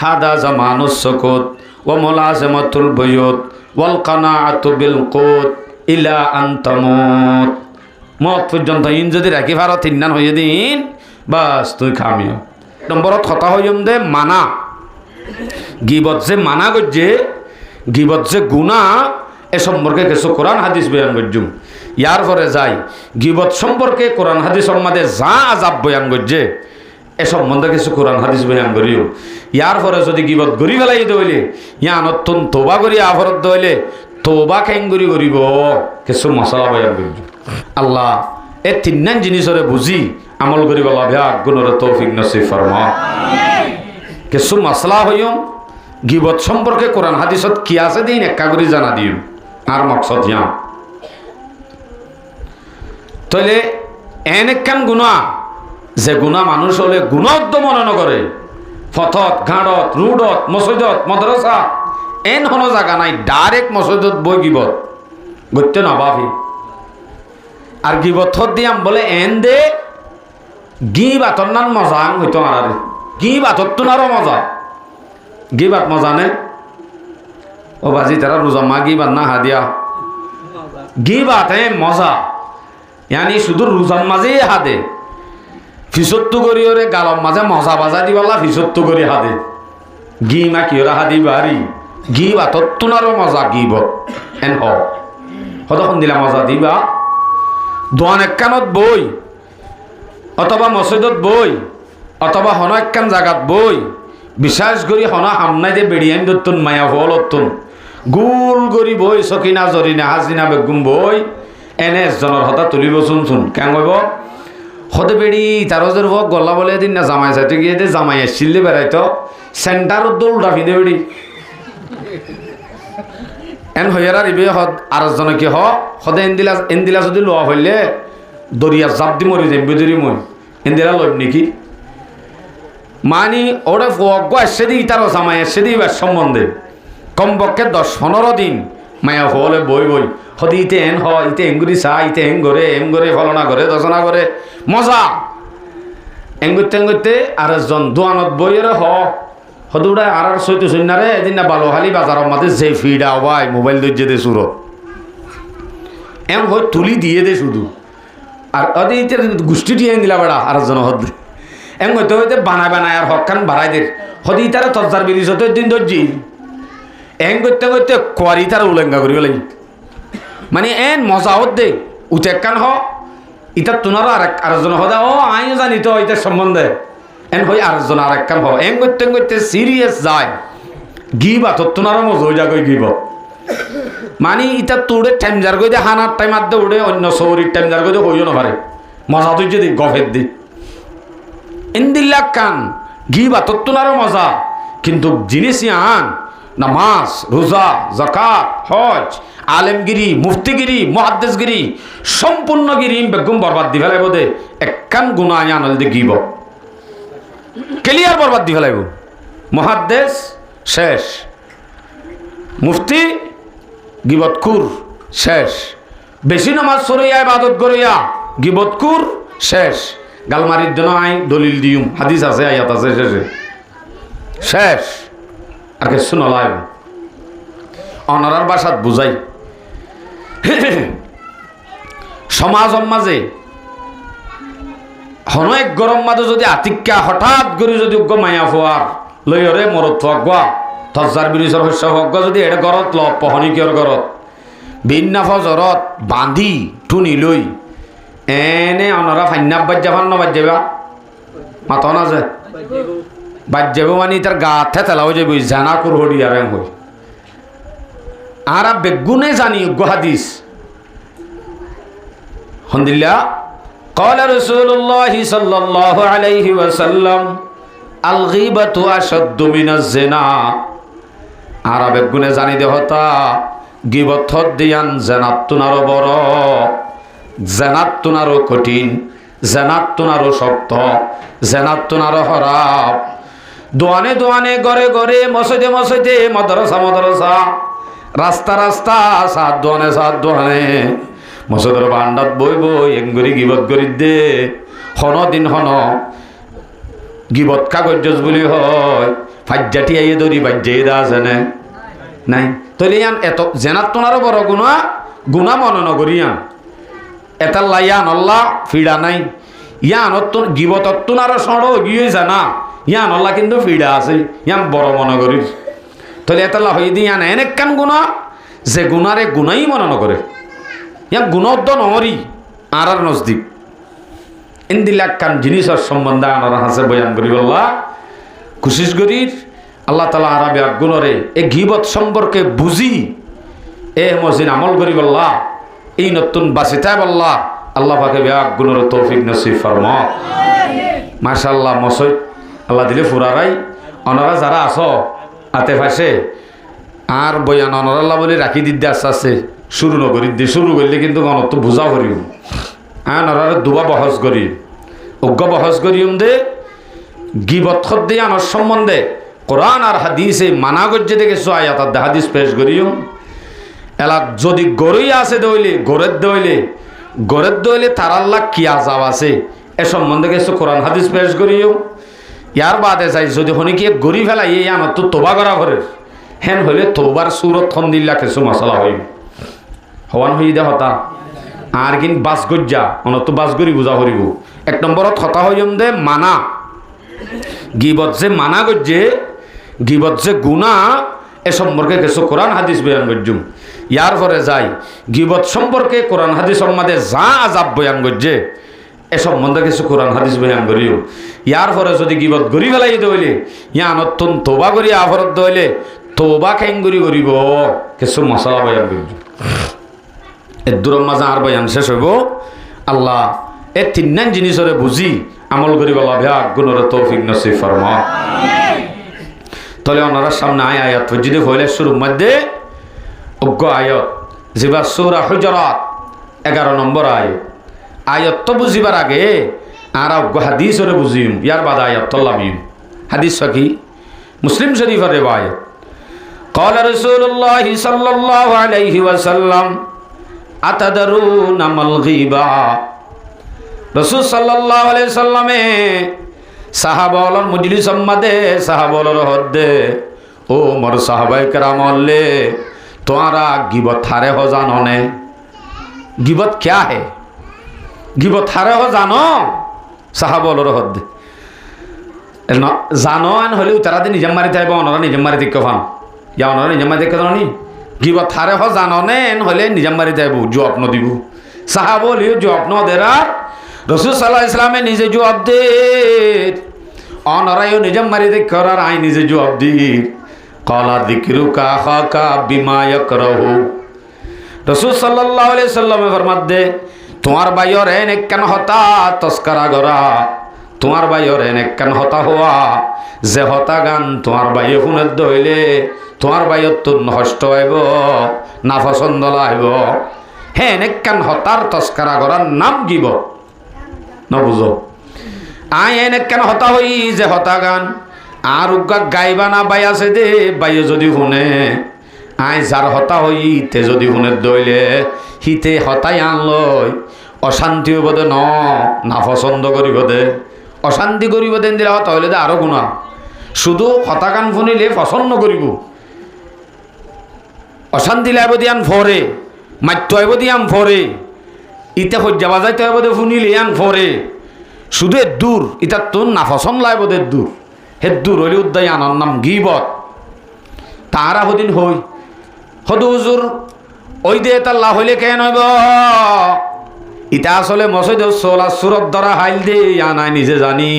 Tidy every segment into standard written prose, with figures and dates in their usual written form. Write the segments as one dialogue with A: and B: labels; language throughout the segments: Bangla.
A: হাদা জামানুস সুকুত ওয়া মুলাযামাতুল বুয়ুত ওয়াল কানাআতু বিল কুত ইলা আন তামুত। মত পর্যন্ত ইন যদি রাখি পারো তিননান হয়ে দিন বাস তুই খামিও। নম্বরত কথা হইম দে মানা গিবত যে মানা গজ্জে গিবত যে গুনাহ এ সম্পর্কে কিছু কোরআন হাদিস বয়ান করজুম। ইয়ার পরে যাই গিবত সম্পর্কে কোরআন হাদিসের মধ্যে যা আযাব বয়ান করছে এ সম্বন্ধে কিছু কোরআন হাদিস বয়ান করিও। ইয়ার পরে যদি গিবত গরি ফেলাই দইলে ইয়া নতুন তোবা করি আফরত দইলে তোবা কেঙ্গুরি করিব কিছু মশলা বয়ান করজুম। আল্লাহ এ তিননান জিনিসরে বুঝি আমল করিব লাভে আগুনের তৌফিক নসিব ফরমা। কিছু মশলা হইম গিবত সম্পর্কে কোরআন হাদিসত কি আছে দিন একা করে জানা দিও। আর মকসদ ইয়া তাহলে এন একখান গুণা যে গুণা মানুষ হলে গুণত মনে নকরে ফথত ঘাড়ত রুডত মসজিদত মদ্রাসা এন কোনো জায়গা নাই ডাইরেক্ট মসজিদত বই গিবত গত্যে নবাবি আর গিবত দিয়াম বলে এন দে গি বাতর নান মজা হইতো আর গি বাতর তোনারও মজা গি বাত মজা নে ও বাজি তারা রোজামা গি বাত না হাদিয়া গি বাত হে মজা ইয়ানি শুধু রোজার মাঝেই হাদে ফিসত্তু করি ওরে গালম মাঝে মজা বাজা দিবালা ফিসত্তু করি হাদে গি মা কি ওরা হাদি বাড়ি গি বাতর তোনারও মজা গিবত এন হতক্ষণ দিলা মজা দিবা দোয়ান একখানত বই অথবা মসজিদত বই অথবা হন একখান জাগাত বই বিশ্বাস করি হন হামনাই দে বেড়িয়ান দত্তন মায়া ফল অত্তন গুল গরি বই সকিনা জরিনা হাজিনা বেগুম বই এনে এজনের হতা তুলিব শুনছুন কেন কইব হতে বেড়ি তারজের হোক গলা বলে দিন না জামাই সাথে গিয়ে দে জামাই আসছিল বেড়াইতো সেন্টার উদ্দোল উঠা ফিদে বেড়ি এন হইয়ারা রিবে হদ আর জনে কি হদে এন্দিলা যদি লোয়া হইলে দরিয়া জাপ দি মরি যাই বেদরি মই এন্দিলা লইব নাকি মানি ওরে ফগ আসছে দি তার জামাই আসছে দি সম্বন্ধে কমপক্ষে 10-15 দিন মায়া হলে বই বই হদি ইতে এন ইতে এঙ্গুরি চা ইতে এং ঘরে ফলনা করে দশনা করে মজা এঙ্গুতে আর একজন দোয়ানত বইয়ের হদুড়া আর সইতে সৈন্যারে এদিন না বালোহালি বাজারের মাঝে যে ফিডা ভাই মোবাইল দর্জে দে সুর এম হয় তুলি দিয়ে দে শুধু আর অদি ইতে গোষ্ঠী দিয়ে দিলা বেড়া আর একজন হদ এম হইতে হইতে বানায় আর হকান বাড়াই দে হদি তারা তজ্জার বিরিজ হতে দিন দর্জি এং করতে কোয়ারি তারা উলেঙ্গা করিব লাগি মানে এন মজা হত দে উঠেকান ইটা তোনারও আরেকজন হদা আইও জানি তো ইটার সম্বন্ধে এন হই আরেকজন আরেকখান এং করতে সিরিয়াস যায় গিবাত তোনারও মজা হয়ে যা কই গিব মানে ইটা তোড়ে টাইম যার কই দে হানার টাইম আর দে উড়ে অন্য সৌরির টাইম যার কই দে হইও না পারে মজা তুই যদি গফের দি ইন্দিল্লা কান গিবাত তোনারও মজা কিন্তু জিনিস আন নামাজ রোজা যাকাত হজ আলেমগিরি মুফতিগিরি মুহাদ্দিসগিরি সম্পূর্ণগিরি বেগম বরবাদ দি ফেলাইব দে একখান গুনাহ আনল দে গিব ক্লিয়ার বরবাদ দি ফেলাইব মুহাদ্দিস শেষ মুফতি গিবতকুর শেষ বেশি নামাজ সরিয়া ইবাদত করিয়া গিবতকুর শেষ গালমারির জন্য আই দলিল দিউম হাদিস আছে আয়াত আছে শেষ আর কিছু নলাইব অনারার বাসাত বুঝাই সমাজের মাঝে হন এক গরম মাঝে যদি আতিক্যা হঠাৎ করে যদি উগ্র মায়া ফোয়ার লইরে মরত ফগুয়া তজ্জার বিরিজর শস্য ফগুয়া যদি এটা গরত ল পহনি কিয়র গরত বিন্না ফজরত বান্ধি টুনি লই এনে অনারা ফান্নাব বাজ্যা বাজ্যাবা মাথা না যে বাজ্যাব মানে তার গা থেলা হয়ে যাবি জানা কুর হরি আর হই আর বেগুনে জানি হাদিস হন্দিল্লা قال رسول الله صلى الله عليه وسلم الغيبة أشد من الزنا আর বেগুনে জানি দে হতা গিবত দিয়ান জানাত তুনারো বড় জানাত তুনারো কঠিন জানাত তুনারো শক্ত জানাত তুনারো খারাপ দোয়ানে দোয়ানে ঘরে ঘরে মসজিদে মাদ্রাসা রাস্তা সাত দোয়ানে মসজিদের বান্ডাত বই এঙ্গুরি গিবত করি দে হন দিন হন গিবত কাগজ বুলি হয় ফাজ্জাটি আইয়ে দরি বাজ্যে দা আছে না নাই তইলে ইয়ান এত জেনাত তোনারও বড় গুণা মনে নগরিয়ান এটা লাইয়ান আল্লাহ ফিডা নাই ইয়ান গিবতত তোনারও সড়ো গিয়ে জানা ইয়ান আল্লাহ কিন্তু ফিডা আছে ইয়ান বড় মনে করি তাহলে এটা হয়ে দিয়ে ইয়ান এনেক কান গুণা যে গুণারে গুণাই মনে নকরে ইয়ান গুণদ্দ নহরি আর নজদিক ইন্দিলাক কান জিনিসের সম্বন্ধে আনার হাসে বয়ান করি বললা কোশিশ করির আল্লাহ তালা আরবে গুণরে এ গিবত সম্পর্কে বুঝি এ মসজিদ আমল করি বললা এই নতুন বাসিতায় বললা আল্লাহ পাকে ব্যাগ গুণর তৌফিক নসিব ফরমা মাশাআল্লাহ মসজিদ আল্লাহ দিলে ফুরারাই অনারা যারা আছো আতে ফাঁসে আর বয়ান অনরাল্লাহ বলে রাখি দিতে আস্তে আস্তে শুরু নকরি দিয়ে শুরু করলে কিন্তু গণত বুঝা করিও হ্যাঁ নরারে দুবা বহস করি অজ্ঞ বহস করিম দে গিবত খদ্দে আনার সম্বন্ধে কোরআন আর হাদিসে মানা গজ্জে দেখেছো আয়াত আর হাদিস পেশ করিও এলা যদি গরই আছে দইলে গরের দইলে তার আল্লাহ কি আজাব আছে এ সম্বন্ধে কিছু কোরআন হাদিস পেশ করিও ইয়ার বাদে চাই যদি হনিকে গরি ফেলাই এই আমার তো তোবা করা ঘরের হেন হইলে তোবার সুরত খন দিল্লা কিছু মশলা হইব হওয়ান হই দে হতা আর কিন বাস গজ্জা অনত বাস গরি বুঝা করিব এক নম্বরত হতা হইম দে মানা গিবত যে মানা গজ্জে গিবত যে গুণা এ সম্পর্কে কিছু কোরআন হাদিস বয়ান গজ্জুম ইয়ার পরে যাই গিবত সম্পর্কে কোরআন হাদিস সম্বন্ধে যা আজাব বয়ান গজ্জে এ সম্বন্ধে কিছু কোরআন হাদিস বয়ান করিও ইয়ার পরে যদি গিবত গরি ফেলাই দইলে ইয়া নতুন তোবা করি আফরত দইলে তোবা খেঙ্গুরি করিব কিছু মশলা বয়ান করিব এর দূর মাঝে আর বয়ান শেষ হইব আল্লাহ এ তিন জিনিসরে বুঝি আমল করিব ভাগ গুণরে তৌফিক নসিব ফরমা তাহলে ওনার সামনে আয়াত যদি হইলে শুরুর মধ্যে অজ্ঞ আয়াত যেবা সূরা হুজরাত 11 নম্বর আয়াত তো বুঝিবার আগে আর অজ্ঞ হাদিসরে বুঝিম ইয়ার বাদ আয়াত তল্লামিম হাদিস কি মুসলিম শরীফের রিওয়ায়াত قال رسول الله صلى الله عليه وسلم أتدرون ما الغيبة রাসূল সাল্লাল্লাহু আলাইহি সাল্লামে সাহাবাওয়ালার মজলিস সম্মাদে সাহাবাওয়ালার হদ্দে ও মোর সাহাবায়ে কেরাম আল্লে তোমারা গিবত হারে हो জানো ने গিবত क्या है গিবত হারে हो জানো সাহাবাওয়ালার হদ্দে জানো আন হলেও তারা দিন নিজে মারি থাকবে ওনারা নিজে মারি দিকে ফান ইয়া ওনারা নিজে মারি দেখে জানি গিবত হারে हो জানো ने হলে নিজে মারি থাকবো জবাব ন দিব সাহাবাওয়ালিও জবাব ন দেরার রাসূল সাল্লাল্লাহু আলাইহি ওয়াসাল্লামে নিজে জবাব দে অনরায়ও নিজে মারি দেখ করার আই নিজে জবাব দি ক্বালা যিকরুকা খাকা বিমা ইয়াকরাহু রাসূল সাল্লাল্লাহু আলাইহি ওয়াসাল্লামে ফরমাত দে তোমার ভাইয়ের এনে কেন হতা তস্করা গরা তোমার ভাইয়ের এনে কেন হতা হওয়া যে হতা গান তোমার ভাইয়ে শুনে দইলে তোমার ভাইয়ের তো নষ্ট হইব না পছন্দ লাইব হে এনে কেন হতার তস্করা গরার নাম গিবত নবুঝো আই এনে কেন হতা হই যে হতা গান আর উগা গাইবা না বাই আছে দে বাইয়ে যদি শুনে আই যার হতা হই তে যদি শুনে দইলে হিতে হতাই আনলই অশান্তি হইব দে না পছন্দ করিব দে অশান্তি করিব দেন দিলে হতা হইলে দে আরো গুণা শুধু হতা গান শুনিলে পছন্দ করিব অশান্তি লাইব দিয়ান ফরে মাত্য হইব দিয়াম ফরে ইটা সজ্জা বাজাইতে হইব দে শুনিলে ইয়ান ফরে শুধু দূর ইটা তোর নাফসন লাইব দে দূর হে দূর হইলে উদ্দাই আনার নাম গিবত তাহারা হদিন হই হদু হুজুর ওই দে তার লাভ হইলে কেন হইব ইটা আসলে মসজিদ সোলা সুরত ধরা হাইল দে আনাই নিজে জানি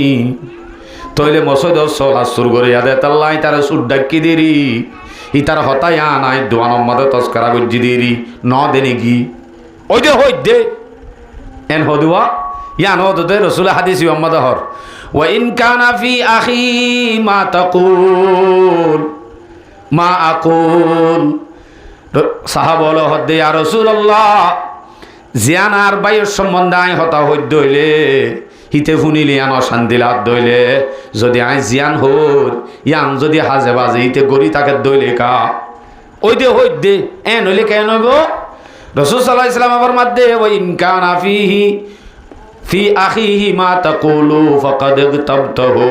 A: তইলে মসজিদ সোলা সুর করে ইয়াদে তাল্লাই তারা সুর ডাকি দেরি ইতার হতাই আনাই দোয়ানোর মধ্যে তস্করা গজ্জি দেরি ন দেনি গি ওই দে হই দে এন হদুয়া ইয়ান হদুতে রসুল হাদিস মোহাম্মদ হর ওয়া ইন কানা ফি আখি মা তাকুল মা আকুল সাহাবা বলো হদে ইয়া রাসূলুল্লাহ জিয়ান আর বাইয়ের সম্বন্ধে আই হতা হইদ হইলে হিতে শুনিলে ইয়ান অশান্তি লাভ দইলে যদি আই জিয়ান হর ইয়ান যদি হাজে বাজে হিতে গড়ি তাকে দইলে কা ওই দে হইদ দে এন হইলে কেন হইব রাসূল সাল্লাল্লাহু আলাইহি ওয়াসাল্লাম ফরমাতে ওয়া ইন কানা ফি আখিহি মা তাকুলু ফাকাদ ইগতাবতাহু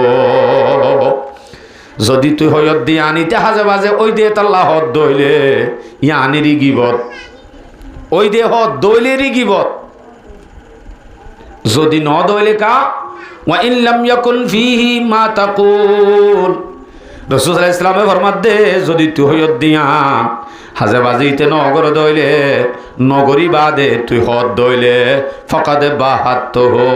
A: যদি তুই হয়ত দিয়ে আনিতে হাজে বাজে ওই দিয়ে তাল্লা হদ দইলে ইয়া আনিরি গিবত, ওই দিয়ে হদ দইলেরই গিবত। যদি ন দইলে কা ওয়া ইন লাম ইয়াকুন ফিহি মা তাকুল, রাসূল সাল্লাল্লাহু আলাইহি ওয়াসাল্লাম ফরমাত দে যদি তুই হয়ত দিয়া হাজে বাজিতে নগর দইলে নগরী বাদে তুই হদ দইলে ফাকাদ বাহাত হো,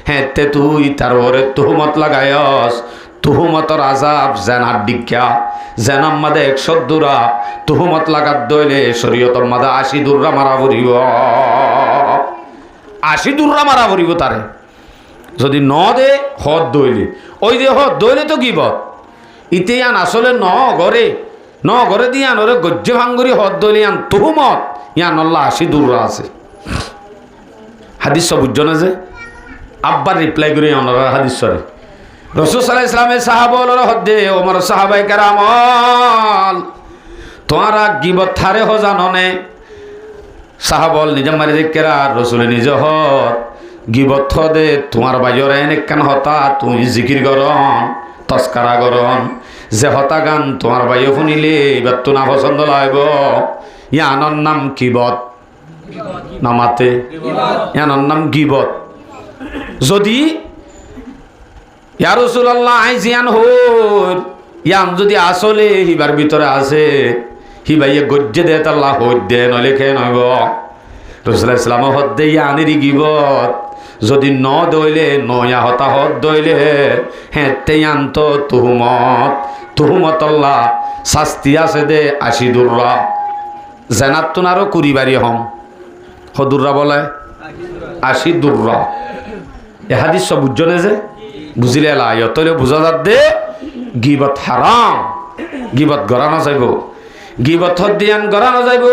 A: হেতে তুই তার ওরে তুহমত লাগায়স। তুহমতর আজাব জেনার দীক্ষা জেনাম মাদে 100 দুরা তুহমত লাগাত দইলে শরীয়তর মাদে 80 দুরা মারা পড়িব, 80 দুরা মারা পড়িব তারে। যদি ন দে হদ দইলে ওই দে হদ দইলে তো গিবত। ইতে আন আসলে ন ঘরে দিয়ে আন ওরে গজ্জ ভাঙ্গুরি হদ দইলে আন তুহমত ইয়ান আল্লাহ 80 দুরা আছে। হাদিস সব বুঝছো যে আব্বার রিপ্লাই করি ওনারা হাদিস সরে রাসূল সাল্লাল্লাহু আলাইহি ওয়াসাল্লামের সাহাবাওয়ালারা হদ্দে ওমর সাহাবায়ে কেরামল তোমরা গিবত থারে হ জাননে। সাহাবল নিজে মারি দেখেরা রাসূল নিজে হদ গিবত দে তোমার বাইরে এনে কেন হতা তুমি জিকির করন তস্কারা করন যে হতা গান তোমার বাইরে শুনিলে এবার তো না পছন্দ লাগব। ইয়ানোর নাম গিবত নামাতে, ইয়ানোর নাম গিবত। যদি ইয়া রাসূলুল্লাহ আইজিয়ান হই ইয়াম যদি আসলে হিবার ভিতরে আছে হিবাইয়ে গজ্জে দে তাল্লাহ হইত দে নলে খেয়ে নইব। রাসূল ইসলাম হদ দে ইয়ানিরি গিবত যদি ন দইলে নয়া হতা হদ দইলে হেতে আন্ত তুহমত আল্লাহ শাস্তি আছে দে 80 দুররা জেনাত তুন আরো কুড়িবারি হম হদুররা বলে 80 দুররা। এ হাদিস সব বুঝনে যে বুঝিলে লাই তলে বুঝা যাত দে গিবত হারাম, গিবত গড়ানো যাইব, গিবত হদিয়ান গড়ানো যাইব।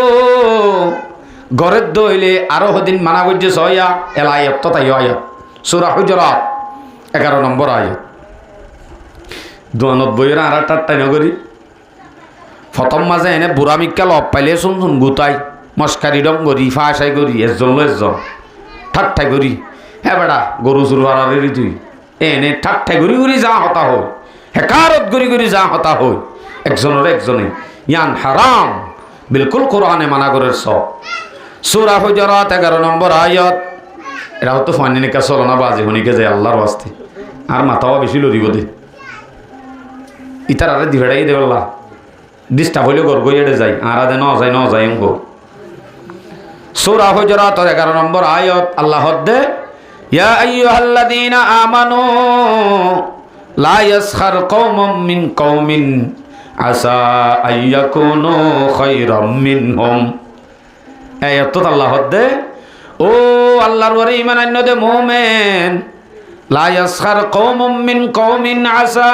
A: গড়ের দইলে আরো হদিন মানা করছে সয়া এলায়ত তো তাই আয়াত সূরা হুজুরাত 11 নম্বর আয়াত 92 আর 8 নগরী প্রথম মাঝে এনে বুড়া মিক্কাল অপ পাইলে শুন গুতাই মস্কারি ডম করি ফাঁসাই করি এজন ঠাট্টাই করি হ্যাঁ বেড়া গরু চুর হারারি তুই এনে ঠাট্টাই করি করি যা হতা হয় হেকারত করি যা হতা হয় একজনে ইয়ান হারাম বিলকুল কোরআনে মানা করে সব। সূরা হুজুরাত 11 নম্বর আয়াত। এরাও তো ফানি নিকা চলনা বাজি শুনিকে যায় আল্লাহর ওয়াস্তে আর মাথাও বেশি লড়িব দে ইতার আরে দিভেড়াই দেবল্লা ডিস্টার্ব হইলে গর গইয়ে যায় আর আদে ন যায় এমগো। সূরা হুজুরাত 11 নম্বর আয়াত আল্লাহ দে ইয়া আইয়ুহাল্লাযীনা আমানু লা ইয়াসখার কওমুম মিন কওমিন আসা আইয়াকুনু খায়রাম মিনহুম। আয়াত আল্লাহ দে ও আল্লাহর ওরে ঈমান আন্য দে মুমিন লা ইয়াসখার কওমুম মিন কওমিন আসা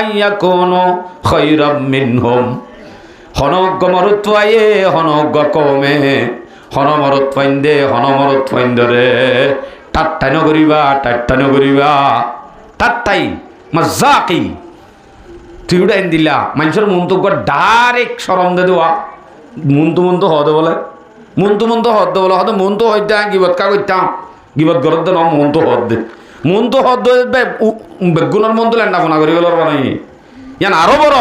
A: আইয়াকুনু খায়রাম মিনহুম। হনজ্ঞ মরুত্বায়ে হনজ্ঞ কওমে হনমরত ফাইন্দে হনমরত ফাইন্দরে টাট্টানো করিবা টাট্টাই মজাকি তুই উড়াইন দিলা মানুষের মন তো ডাইরেক্ট সরম দে দেওয়া মন তো হদে বলে মন তো হদ বলে হয়তো মন তো হইতে গিবত কা করতাম গিবত গরত দে মন তো হদ দে বেগুনের মন তো ল্যান্ডা ফোনা করি গেল বানাই ইয়ান আরো বড়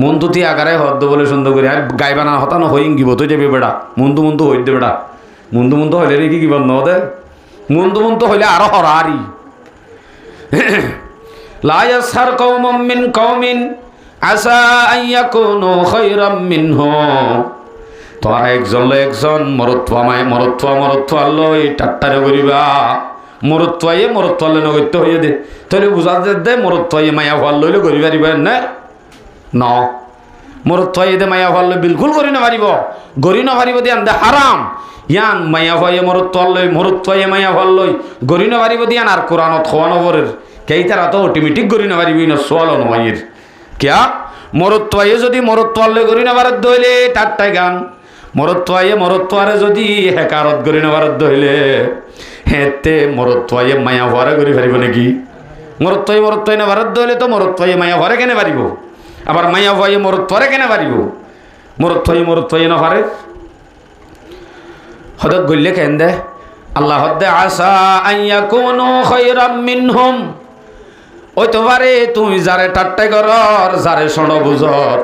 A: মন তো তুই আগারে হদ বলে সুন্দর করি গাইবা না হতানো হইং গিবত হয়ে যাবে বেড়া মন তো হইত দে বেড়া মন তো হইলে রে কি গিবত ন দে মন তো হইলে আরো হরারি। লা ইয়াসখার কওমুম মিন কওমিন আসা আইয়াকুনু খায়রাম মিনহুম। তোমরা একজন মরত্বা লই টাট্টারে করিবা মরত্বালে নগত্য হইয়া দে তাহলে বুঝা দে মরত্বায়ে মায়া ভাল লইলে করি পারিবা ন মরত্বায়ে দে মায়া ভাল লই বিলকুল করি না পারিব দিয়ান দে হারাম ইয়ান মায়া ভয়ে মরত্বায়ে মায়া ভাল লই গরি না পারিব দিয়ান আর কোরআনত খোয়ানো বরের কেইতারা তো অটোমেটিক গরি না পারিবি না সোয়াল নয়ের কিয়া মরত্বায়ে যদি মরত্বালে গরি না পারত দইলে টাট্টাই গান মরত্বারে যদি হেকারত গরি না পারত দইলে হেতে মরত্বায়ে মায়া ভরে গরি পারিব নাকি মরত্বায়ে না পারত দইলে তো মরত্বায়ে মায়া ভরে কেনে পারিব আবার মায়া ভয়ে মরত্বারে কেনে পারিব মরত্বায়ে না পারে হদক গইলে কেন দে আল্লাহ হদ্দে আসা আইয়াকুনু খায়রাম মিনহুম ওই তোমারে তুমি যারে ঠাট্টাই করর, যারে সণ বুঝর,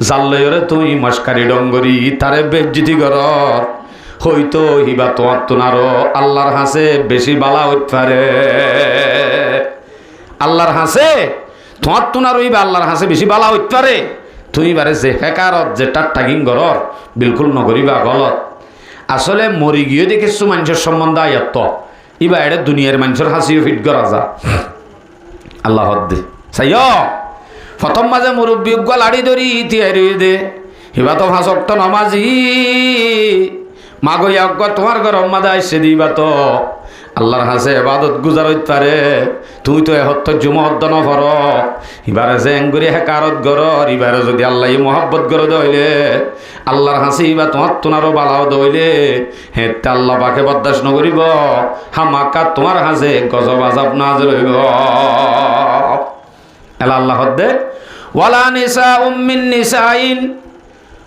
A: যার লয়রে তুমি মস্কারি ডঙ্গরি, তারে বেজ্জিতি করর, হয়তো হিবা তোমার তোনারও আল্লাহর হাসে বেশি বালা হইতে পারে। আল্লাহর হাসে তোমার তোনার হইবা আল্লাহর হাসে বেশি বালা হইতে পারে। তুমি বারে যে হেকারত যে টাট্টাগিং করর বিলকুল নগরিবা গলত। আসলে মরি গিয়ে দেখিছো মানুষের সম্বন্ধে আয়াত ইবা এটা দুনিয়ার মানুষের হাসিও ফিট করা যা আল্লাহ দে চাইয় প্রথম মাঝে মুরব্বী লাড়ি ধরি তিয়ারি দে হিবা তো ফাঁসক্ত নমাজি মাগইয়া তোমার ঘর মাদা আসছে দিবা তো আল্লাহর হাসে এবাদত গুজার হইতে পারে। তুই তো এহত্ত জুমহদ্দ নফর এবারে যে এঙ্গুরি হেকারত গরর এবারে যদি আল্লাহ মহব্বত গর দইলে আল্লাহর হাসি বা তোমার তোনারও বালাও দইলে হেতে আল্লাহ পাকে বরদাস্ত নকরিব। হামাকা তোমার হাসে গজব আজাব নাযিল হইব। এলা আল্লাহ দে ওয়ালা নিসা উম্মিন নিসাইন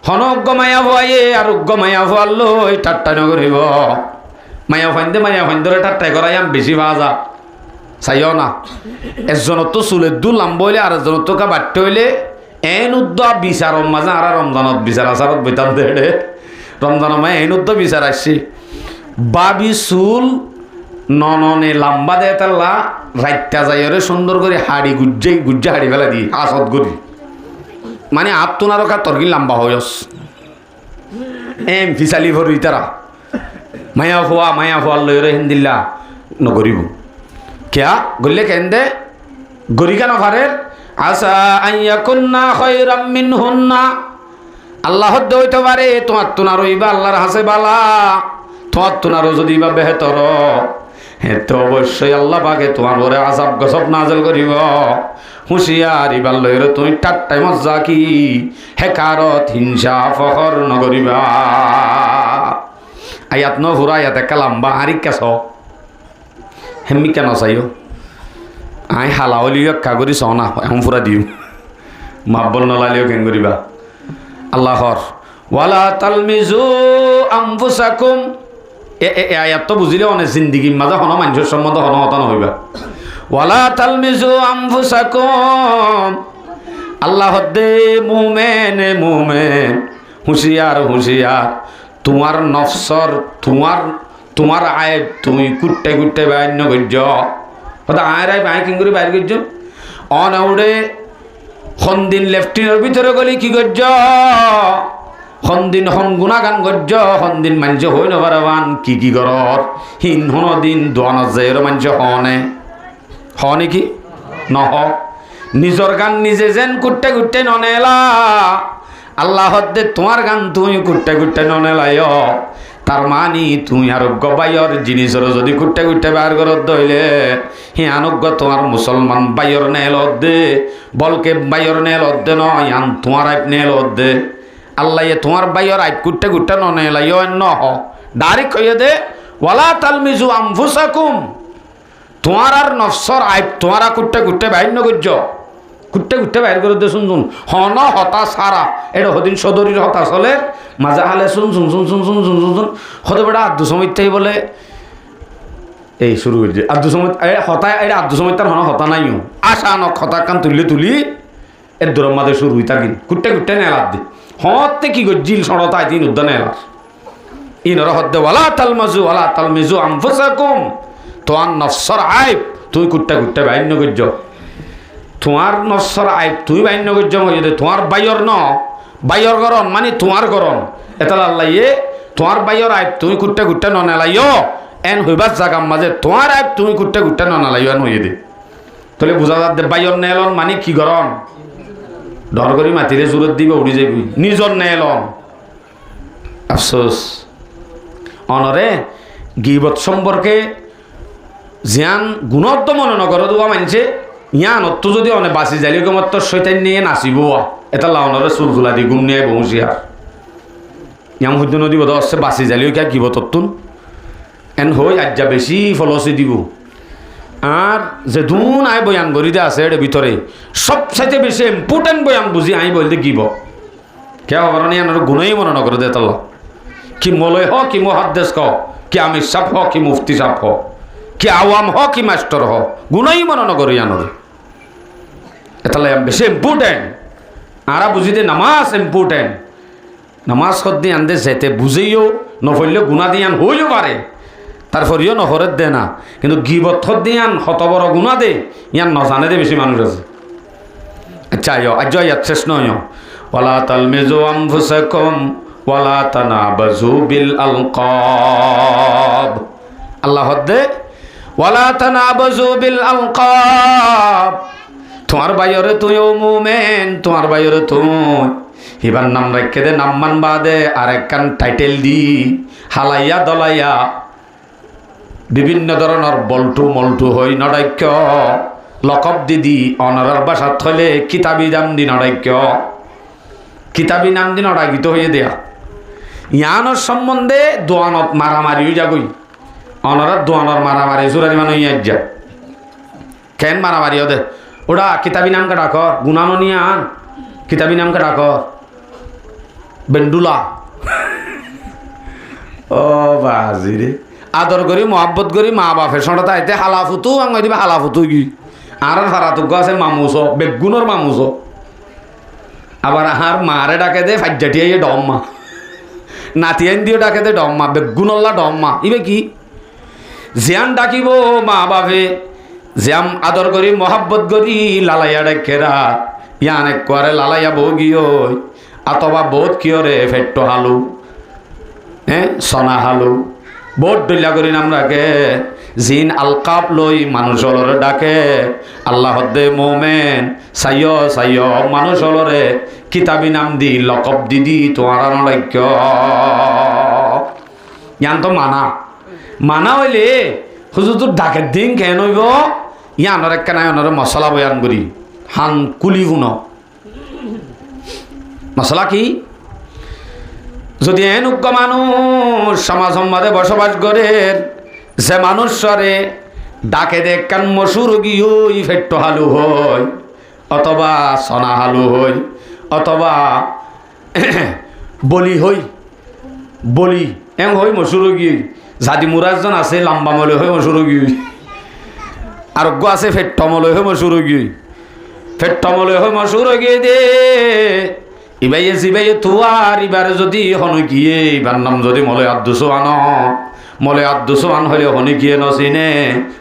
A: হনজ্ঞ মায়া ভয়ে আর উগ্য মায়া ভয়াল্লো এই ঠাট্টা নকরিব। মায়া ফাইন্দরে ঠাট্টাই করাইয়াম বেশি ভাজা চাইও না। একজনের তো চুলের দু লাম্ব হইলে আর একজনের তো কা বাড়তে হইলে এন উদ্দ বিচার মাঝে আর রমজানত বিচার আচারত বইতাম দে রমজানের মায়ে এন উদ্দ বিচার আসছি বাবি চুল নননে লাম্বা দে তাল্লা রাইতা যাইরে সুন্দর করে হাড়ি গুজ্জে হাড়ি ফেলা দি আসত করি মানে আপ তোনারও কা তর্কি লাম্বা হয়স এম ফিসালি ভরি তারা মায়া ফোয়া লইরে হিন্দিল্লা নগরিব কিয়া গল্লে কেন্দে গরিকা নফারের আসা আইয়া কন্যা খয়রাম মিনহুন্না আল্লাহ হইতে পারে তোমার তোনার হইবা আল্লাহর হাসে বালা তোমার তোনারও যদি বা বেহতর হেতে অবশ্যই আল্লাহ পাকে তোমার ঘরে আযাব গজব নাযিল করিব। হুঁশিয়ার ইবার লইরে তুমি টাট্টাই মজ্জা কি হেকারত হিংসা ফখর নগরিবা। আয়াত ন ফুরা আয়াত একটা লম্বা আরিক কেছ হেমি কেন চাইও আই হালাওলিও কাগরি চাও না এখন ফুরা দিও মাব্বল নলালিও কেন করিবা। আল্লাহর ওয়ালা তালমিজু আনফুসাকুম এ আয়াত তো বুঝিলে অনেক জিন্দিগির মাঝে হন মানুষের সম্বন্ধে হনহতা নহইবা। ওয়ালা তালমিজু আনফুসাকুম আল্লাহ দে মুমেন হুঁশিয়ার তোমার নফসর তোমার আয় তুমি কুট্টে বান্য করছ কথা আয়ের আয় বাই কিং করে বাইর করছ অনউড়ে সন্দিন লেফটিনের ভিতরে গলি কি করছ সন্দিন হন গুণাগান করছ সন্দিন মানুষ হই নপারাবান কি করর হিন হন দিন দোয়ানত যায় মানুষ হনে কি নহ নিজর গান নিজে যেন কুট্টে ননেলা আল্লাহ দে তোমার গান তুমি কুট্টে ননেলাই তার মানি তুমি আরোগ্য বাইর জিনিসের যদি কুট্টে বাইর করত দইলে হি আনোগ্য তোমার মুসলমান বাইর নেল দে বলকে বাইর নেল দে নয় আন তোমার আইপ নেল দে আল্লাহ তোমার বাইর আইপ কুট্টে ননেলাই নহ ডাইরেক্ট কইয়ে দে ওয়ালা তালমিজু আনফুসাকুম তোমার আর নফসর আইপ তোমারা কুট্টে বাইর নগর্য কুট্টে বাইর করে দে শুন হন হতা সারা এটা হদিন সদরির হতা চলে মাজা হালে শুন হতে বেড়া আদু সময় বলে এই শুরু করে দিয়ে আদু সময় হতা এটা আদু সময় তার হন হতা নাইও আশা নক হতা কান তুলি এর দূর মাঝে শুরু হই তার কুট্টে নেলার দি হতে কি কর জিল সড়তা আইতিন উদ্যান নেলার ইনর হদ্দে ওয়ালা তালমিজু আনফুসাকুম তোমার নফসর আইব তুই কুট্টে বাইর নগর্য তোমার নশ্বর আইব তুই বাইন্য করছ যদি তোমার বাইর গরণ মানে তোমার গরণ এটা আল্লাহ তোমার বাইর আইব তুমি কুট্টে ননেলাইও এন হইবার জাগাম মাঝে তোমার আইব তুমি কুট্টে ননেলাইও এন হইয়ে দে তাহলে বোঝা যাচ্ছে বাইর নেলন মানে কি গরণ ডর করি মাতিরে জোরত দিবে উড়ি যাবি নিজর নেলন আফসোস অনরে গিবত সম্পর্কে জিয়ান গুণত্ব মনে নগর দোয়া মানছে ইয়ান অত যদি অনেক বাঁচি যাইলে গমত শৈতান নিয়ে নাচিব এটা লাউনরে চুল ফুলা দি গুম নিয়ে বসিয়ার ইয়াম সূর্য নদী বোধ আছে বাঁচি যাইলেও কে গিব তত্তুন এন হই আজ্জা বেশি ফলসি দিব আর যে ধুন আই বয়ান গড়িতে আছে এর ভিতরে সবচাইতে বেশি ইম্পর্টেন্ট বয়ান বুঝি আই বলতে গিব কে হবার ইয়ানোর গুণই মনে নকরে দে তাল্লা কি মলয় হ কি মহাদ্দেশ হ কি আমির সাপ হ কি মুফতি সাপ হ কি আওয়াম হ কি মাস্টার হ গুণই মনে নকরে ইয়ানোর এটা বেশি ইম্পর্টেন্ট। আরা বুঝি দে নামাজ ইম্পর্টেন্ট, নামাজ সদ্দি আনতে যেতে বুঝেইও নফরলে গুণা দিয়ান হইও পারে, তারপরেও নহরের দে না, কিন্তু গিবত দিয়ান শত বড় গুণা দে ইয়ান নজানে দে বেশি মানুষ আছে। আচ্ছা আজ ইয়াত শেষ নয়, ওয়ালা তালমিজু আনফুসাকুম ওয়ালা তানাবাজু বিল আলকাব। আল্লাহ দে ওয়ালা তানাবাজু বিল আলকাব, তোমার বাইরে তুইও মুমেন, তোমার বাইরে তুই এবার নাম রেখে দে, নাম মান বাদে আর একখান টাইটেল দি হালাইয়া দলাইয়া বিভিন্ন ধরনের বল্টু মল্টু হই নডাক্য লকব দিদি অনরার বাসাত থলে কিতাবি নাম দি নডাক্য, কিতাবি নাম দি নডাকিত হয়ে দেয়া। ইয়ানোর সম্বন্ধে দোয়ানত মারামারিও যাগই, অনরার দোয়ানোর মারামারি চুরারি মানুষ ইয়ার যা কেন মারামারি ওদের, ওরা কিতাবি নামকে ডাক গুনানো নিয়ে আন, কিতাবি নামকে ডাক বেন্ডুলা। ও বাজি রে, আদর করি মহাব্বত করি মা বাপের সঙ্গে তাইতে হালাফুতু আঙাই দিবে, হালাফুতু কি আর ফারাতুক আছে মামুস বেগুনের মামুস, আবার আর মারে ডাকে দে ফাজ্জাটিয়ে ডম্মা, নাতিয়ান দিয়ে ডাকে দে ডম্মা, বেগুনল্লা ডম্মা। ইবে কি জিয়ান ডাকিব মা বাপে, জিয়াম আদর করি মহাব্বত করি লালাইয়া ডাকেরা, ইয়ান এক করে লালাইয়া বউ গিয়ে অথবা বোধ কিয়রে ফেট্টো হালু, হ্যাঁ সনা হালু বোধ ডইলা করি নাম রাখে, জিন আলকাপ লই মানুষলরে ডাকে। আল্লাহ দে মোমেন সাইয় সাইয় মানুষলরে কিতাবি নাম দি লকব দিদি তোমার নৈক্য ইয়ান তো মানা মানা হইলে হুজুর তোর ডাকের দিন কেন হইব, ইয়ানোর একটা নাই অনরে মশলা বয়ান করি হান কুলি গুণ মশলা কি, যদি এনুক মানুষ সমাজ সম্মাদে বসবাস করে যে মানুষরে ডাকে দে কান মসুর গিয়ে ফেট্টো হালু হয় অথবা সনা হালু হয় অথবা বলি হই, বলি এম হই মসুর গিয়ে জাতি মুরাজন আছে লাম্বা মলে হয়ে মসুর গিয়ে, আরোগ্য আছে ফেট্টমলে হয়ে মসুর গিয়ে, ফেট্টমলে হয়ে মসুর গিয়ে দে ইবাইয়ে জিবাইয়ে তুয়ার ইবারে যদি হনু গিয়ে ইবার নাম যদি মলে আদুসো আন, মলে আদুসো আন হলে হনি গিয়ে নচিনে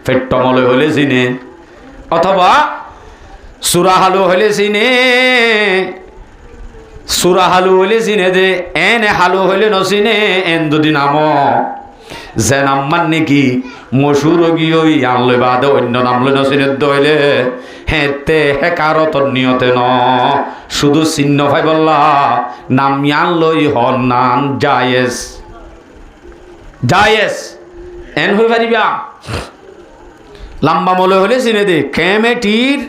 A: ফেট্টমলে হলে চিনে, অথবা সুরা হালু হলে চিনে, সুরা হালু হলে চিনে দে, এনে হালু হলে নচিনে এন যদি নাম যে নাম মান নাকি মসুর গিয়ে আনলে বাদে অন্য নামলে নচিনে দইলে হেতে হেকারত নিয়তে ন শুধু চিহ্ন ভাই বললা নাম ইয়ান লই হন নান জায়েজ জায়েজ এন হয়ে পারিবা। লাম্বা মলে হলে চিনে দে কেমেটির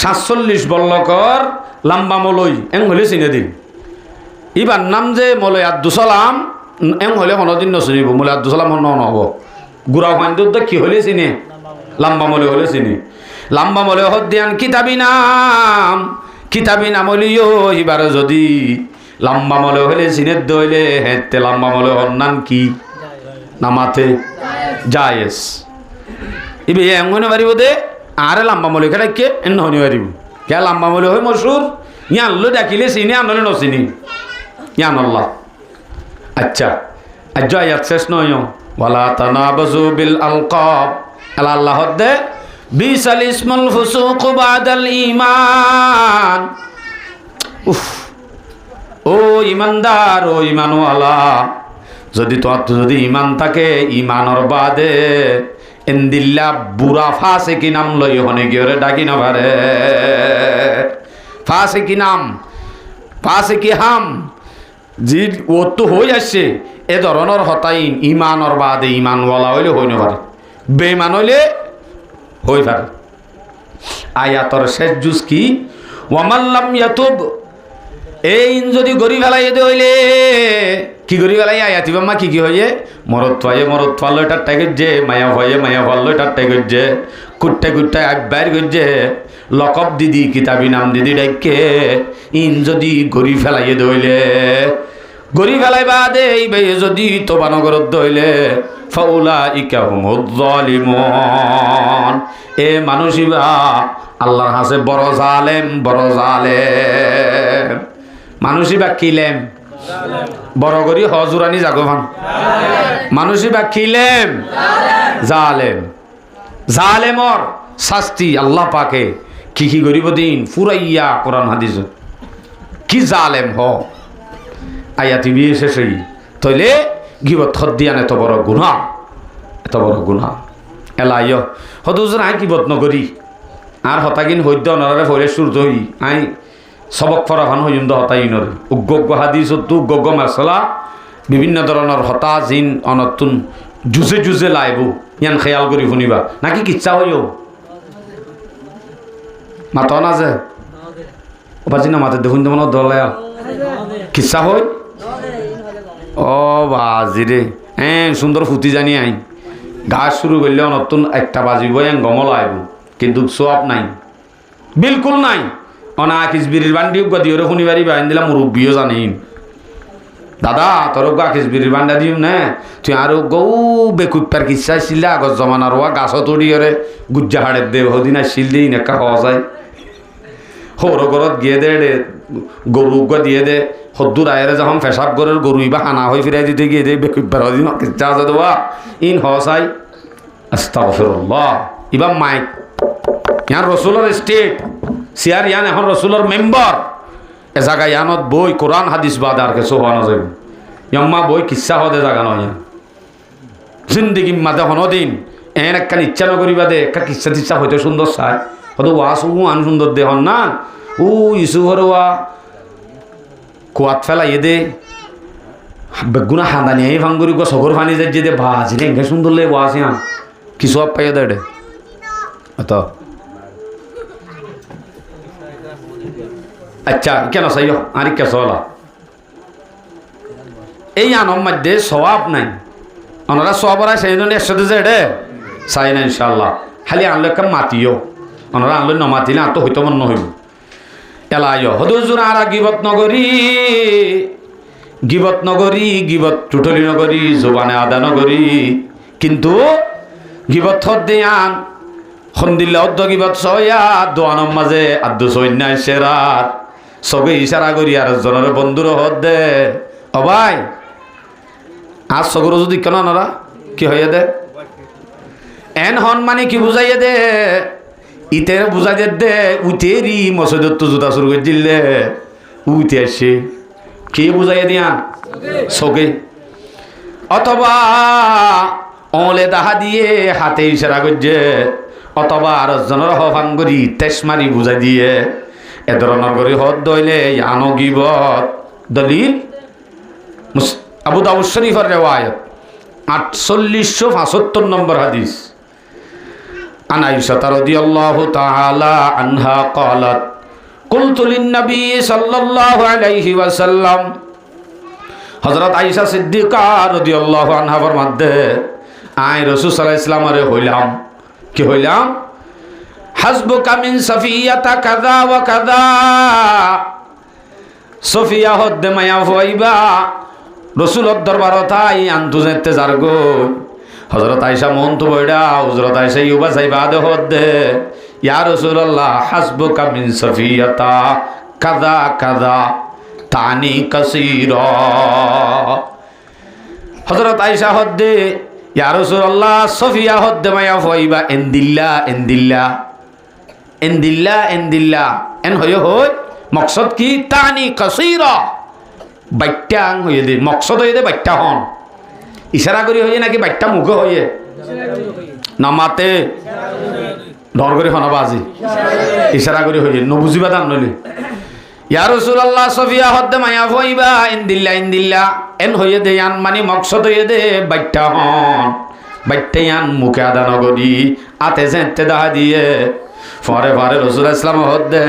A: 47 বল্লকর লাম্বা মলই এং হলে চিনে দিন, ইবার নাম যে মলে আব্দুসালাম এং হলে কোনোদিন নচিনিব, মলে আব্দুসালাম হন নহব, গুড়া ফাইন্দুর কি হলে চিনে লাম্বা মলে হলে চিনি, লাম্বা মলে হদ্যান কিতাবি নাম, কিতাবি নাম হলিও এবারে যদি লাম্বা মলে হলে চিনে দইলে হেতে লাম্বা মলে হন নাম কি নামাতে জায়েজ, ইবে এমন পারিব দে আরে লাম্বা মলে খেলাকে এন হনি পারিব কে লাম্বা মলে হয় মসুর ইয়ান লো ডাকিলে চিনি আনলে নচিনি ইয়ান আল্লাহ। আচ্ছা আজ আয়াত শেষ নয়, ওয়ালা তানাবাজু বিল আলকাব, আল্লাহ দে বিসাল ইসমুল ফুসুক বাদাল ঈমান। উফ ও ইমানদার ও ইমানওয়ালা, যদি তোমার যদি ইমান থাকে ইমানর বাদে এন্দিল্লা বুড়া ফাঁসে কি নাম লই হনে গিয়ে ডাকি না পারে, ফাঁসে কি নাম ফাঁসে কি হাম জি ও তো হয়ে আসছে এ ধরনের হতাইন ইমানর বাদে ইমানওয়ালা হইলে হই না পারে, বেঈমান হইলে হই পারে। আয়াতর শেষ জুজ কি ওয়ামাল্লাম ইয়াতুব, এই যদি গরি ফেলাই হইলে কি গরি ফেলাই আয়াতি বাম্মা কি হয়ে মরত ফাল এটার টাই গজ্জে মায়া ফাল এটার টাই গজ্জে কুট্টে কুট্টায় একবার গজ্জে লকব দিদি কিতাবি নাম দিদি ডাইকে ইন যদি গরি ফেলাই হইলে গরি ফেলাইবা দে এইবে যদি তোবা নগরত দইলে ফাউলাইকা হুমুয যালিমুন এ মানুষিবা আল্লাহর কাছে বড় জালেম মানুষিবা কিলেম বড় করি হজুরানি জাগোভান মানুষিবা কিলেম জালেমর শাস্তি আল্লাহ পাকে কি করিব দিন ফুরাইয়া কোরআন হাদিস কি জালেম হ আয়াতি বিয়ে শেষই তইলে গিবত হদ্দিয়ান এত বড় গুনাহ এলাইয় হদুজন আই গিবত নকরি আর হতাগিন হইদ্য নরে ফরে সুরত হই আই সবক ফরাখান হইম দ হতাই নরে উগ্গ হাদিস উগ্গ মাসলা বিভিন্ন ধরনের হতা জিন অনতুন জুজে লাইব ইয়ান খেয়াল করি শুনিবা নাকি কিচ্ছা হইও মাত না যে বাজি না মাতে দেখুন তেমন দলে কিচ্ছা হই ও বাজি রে সুন্দর ফুটি জানি আই গাছ শুরু করলে নতুন একটা বাজিব গমল আইব কিন্তু সব নাই বিলকুল নাই অনা খিচবিরির বান্ডি দিওরে শুনিবারি বাইন দিলাম মুরব্বীও জানিন দাদা তোর খিচবিরির বান্ডা দিম নে তুই আর গৌ বেকুপার কিচ্ছা আসছিলে আগত জমানার ওয়া গাছ তড়িয়রে গুজ্জা হাড়ের দে হদিন আসছিল দিই নেকা হওয়া যায় সৌর ঘরত গিয়ে দে গরু দিয়ে দে সদ্দুর আয়েরে যখন পেশাব গরের গরু ইবা খানা হয়ে ফিরাই দিতে গিয়ে দে বেকুপার হদিন কিচ্ছা আছে দেওয়া ইন হসাই আস্তাগফিরুল্লাহ ইবা মাইক ইয়ান রসুলের স্টেট সিয়ার ইয়ান এখন রসুলের মেম্বার এ জায়গা ইয়ানত বই কোরআন হাদিস বাদ আর কিছু হওয়া না যাবে ইম্মা বই কিচ্ছা হদে জায়গা নয় জিন্দিগি মাঝে হনদিন এন একখান ইচ্ছা নকরিবা দে একটা কিচ্ছা টিচ্ছা হইতে সুন্দর চাই হয়তো ওয়াস আন সুন্দর দে হন না ও ইসুফর ওয়া কোয়াত ফেলাই দে বেগুনা হাঁদানি এই ভাঙ্গুরি গো সগর ফানি যাই যে দে বাজিলে এঙ্গে সুন্দর লে ওয়াস ইয়ান কিছু আপ পাইয়া দে অত আচ্ছা কেন চাইও আর কে চলা এই আনম মধ্যে সবাব নাই ওনারা সবার সেই জন্য একসাথে যে রে চাই না ইনশাল্লাহ খালি আনলো একটা মাতিও ওনারা আনলো নমাতিলে আর তো হইতো মন হইব এলাইও হদুজুর আর গিবত গিবত টুটলি নগরী জোবানে আদা নগরী কিন্তু গিবত থত দিয়ান সন্দিল্লা অদ্দ গিবত সয়া দোয়ানোর মাঝে আদ্দু সৈন্যায় সেরাত সবে ইশারা করি আর জনের বন্ধুর হদ দে ও ভাই আর সগর যদি কেন নরা কি হইয়া দে এন হন মানে কি বুঝাইয়া দে ইতের বুঝাই দে উঠেরি মসজিদত তো জুতা শুরু করে দিলে উঠে আসছে কে বুঝাইয়া দিয়ান সগে অথবা অলে দাহা দিয়ে হাতে ইশারা করছে অথবা আর জনের হফাঙ্গরি তেসমারি বুঝাই দিয়ে এ ধরনের করে হদ দইলে ইয়ানো গিবত দলিল আবু দাউদ শরীফের রিওয়ায়াত 4875 নম্বর হাদিস আন আয়েশা রাদিয়াল্লাহু তাআলা আনহা قالت قلت للنبي صلى الله عليه وسلم হযরত আয়েশা সিদ্দিকা রাদিয়াল্লাহু আনহা ফরমাতে আই রাসূল সাল্লাল্লাহু আলাইহি ওয়াসাল্লামের হইলাম কি হইলাম হাসবুকা মিন সাফিয়াতা কাযা ওয়া কাযা সফিয়া হদ্দে মায়া হইবা রসুলের দরবারত আই আনতু যেতে যার গো হযরত আয়েশা মন তো বইডা হযরত আয়েশা ইউবা যাইবা দে হদ্দে ইয়া রাসূলুল্লাহ হাসবুকা মিন সাফিয়াতা কাযা কাযা তানি কাসীরা হযরত আয়েশা হদ্দে ইয়া রাসূলুল্লাহ সফিয়া হদ্দে মায়া হইবা এন্দিল্লা এন হই মকসদ কি তানি কাসীরা বাইটাং হয়ে দে মকসদ হয়ে দে বাইটা হন ইশারা করি হয়ে নাকি বাইটা মুখ হয়ে নামাতে ডর করে হনাবা আজি ইশারা করি হয়ে নবুজিবা দান নলি ইয়া রাসূলুল্লাহ সফিয়া হদ্দে মায়া হইবা ইন্দিল্লা এন হয়ে দে আন মানে মকসদ হয়ে দে বাইটা হন বাইটা আন মুখে আদা নগরী আতে যেতে দাহা দিয়ে ফারে রাসূল ইসলাম হদ্দে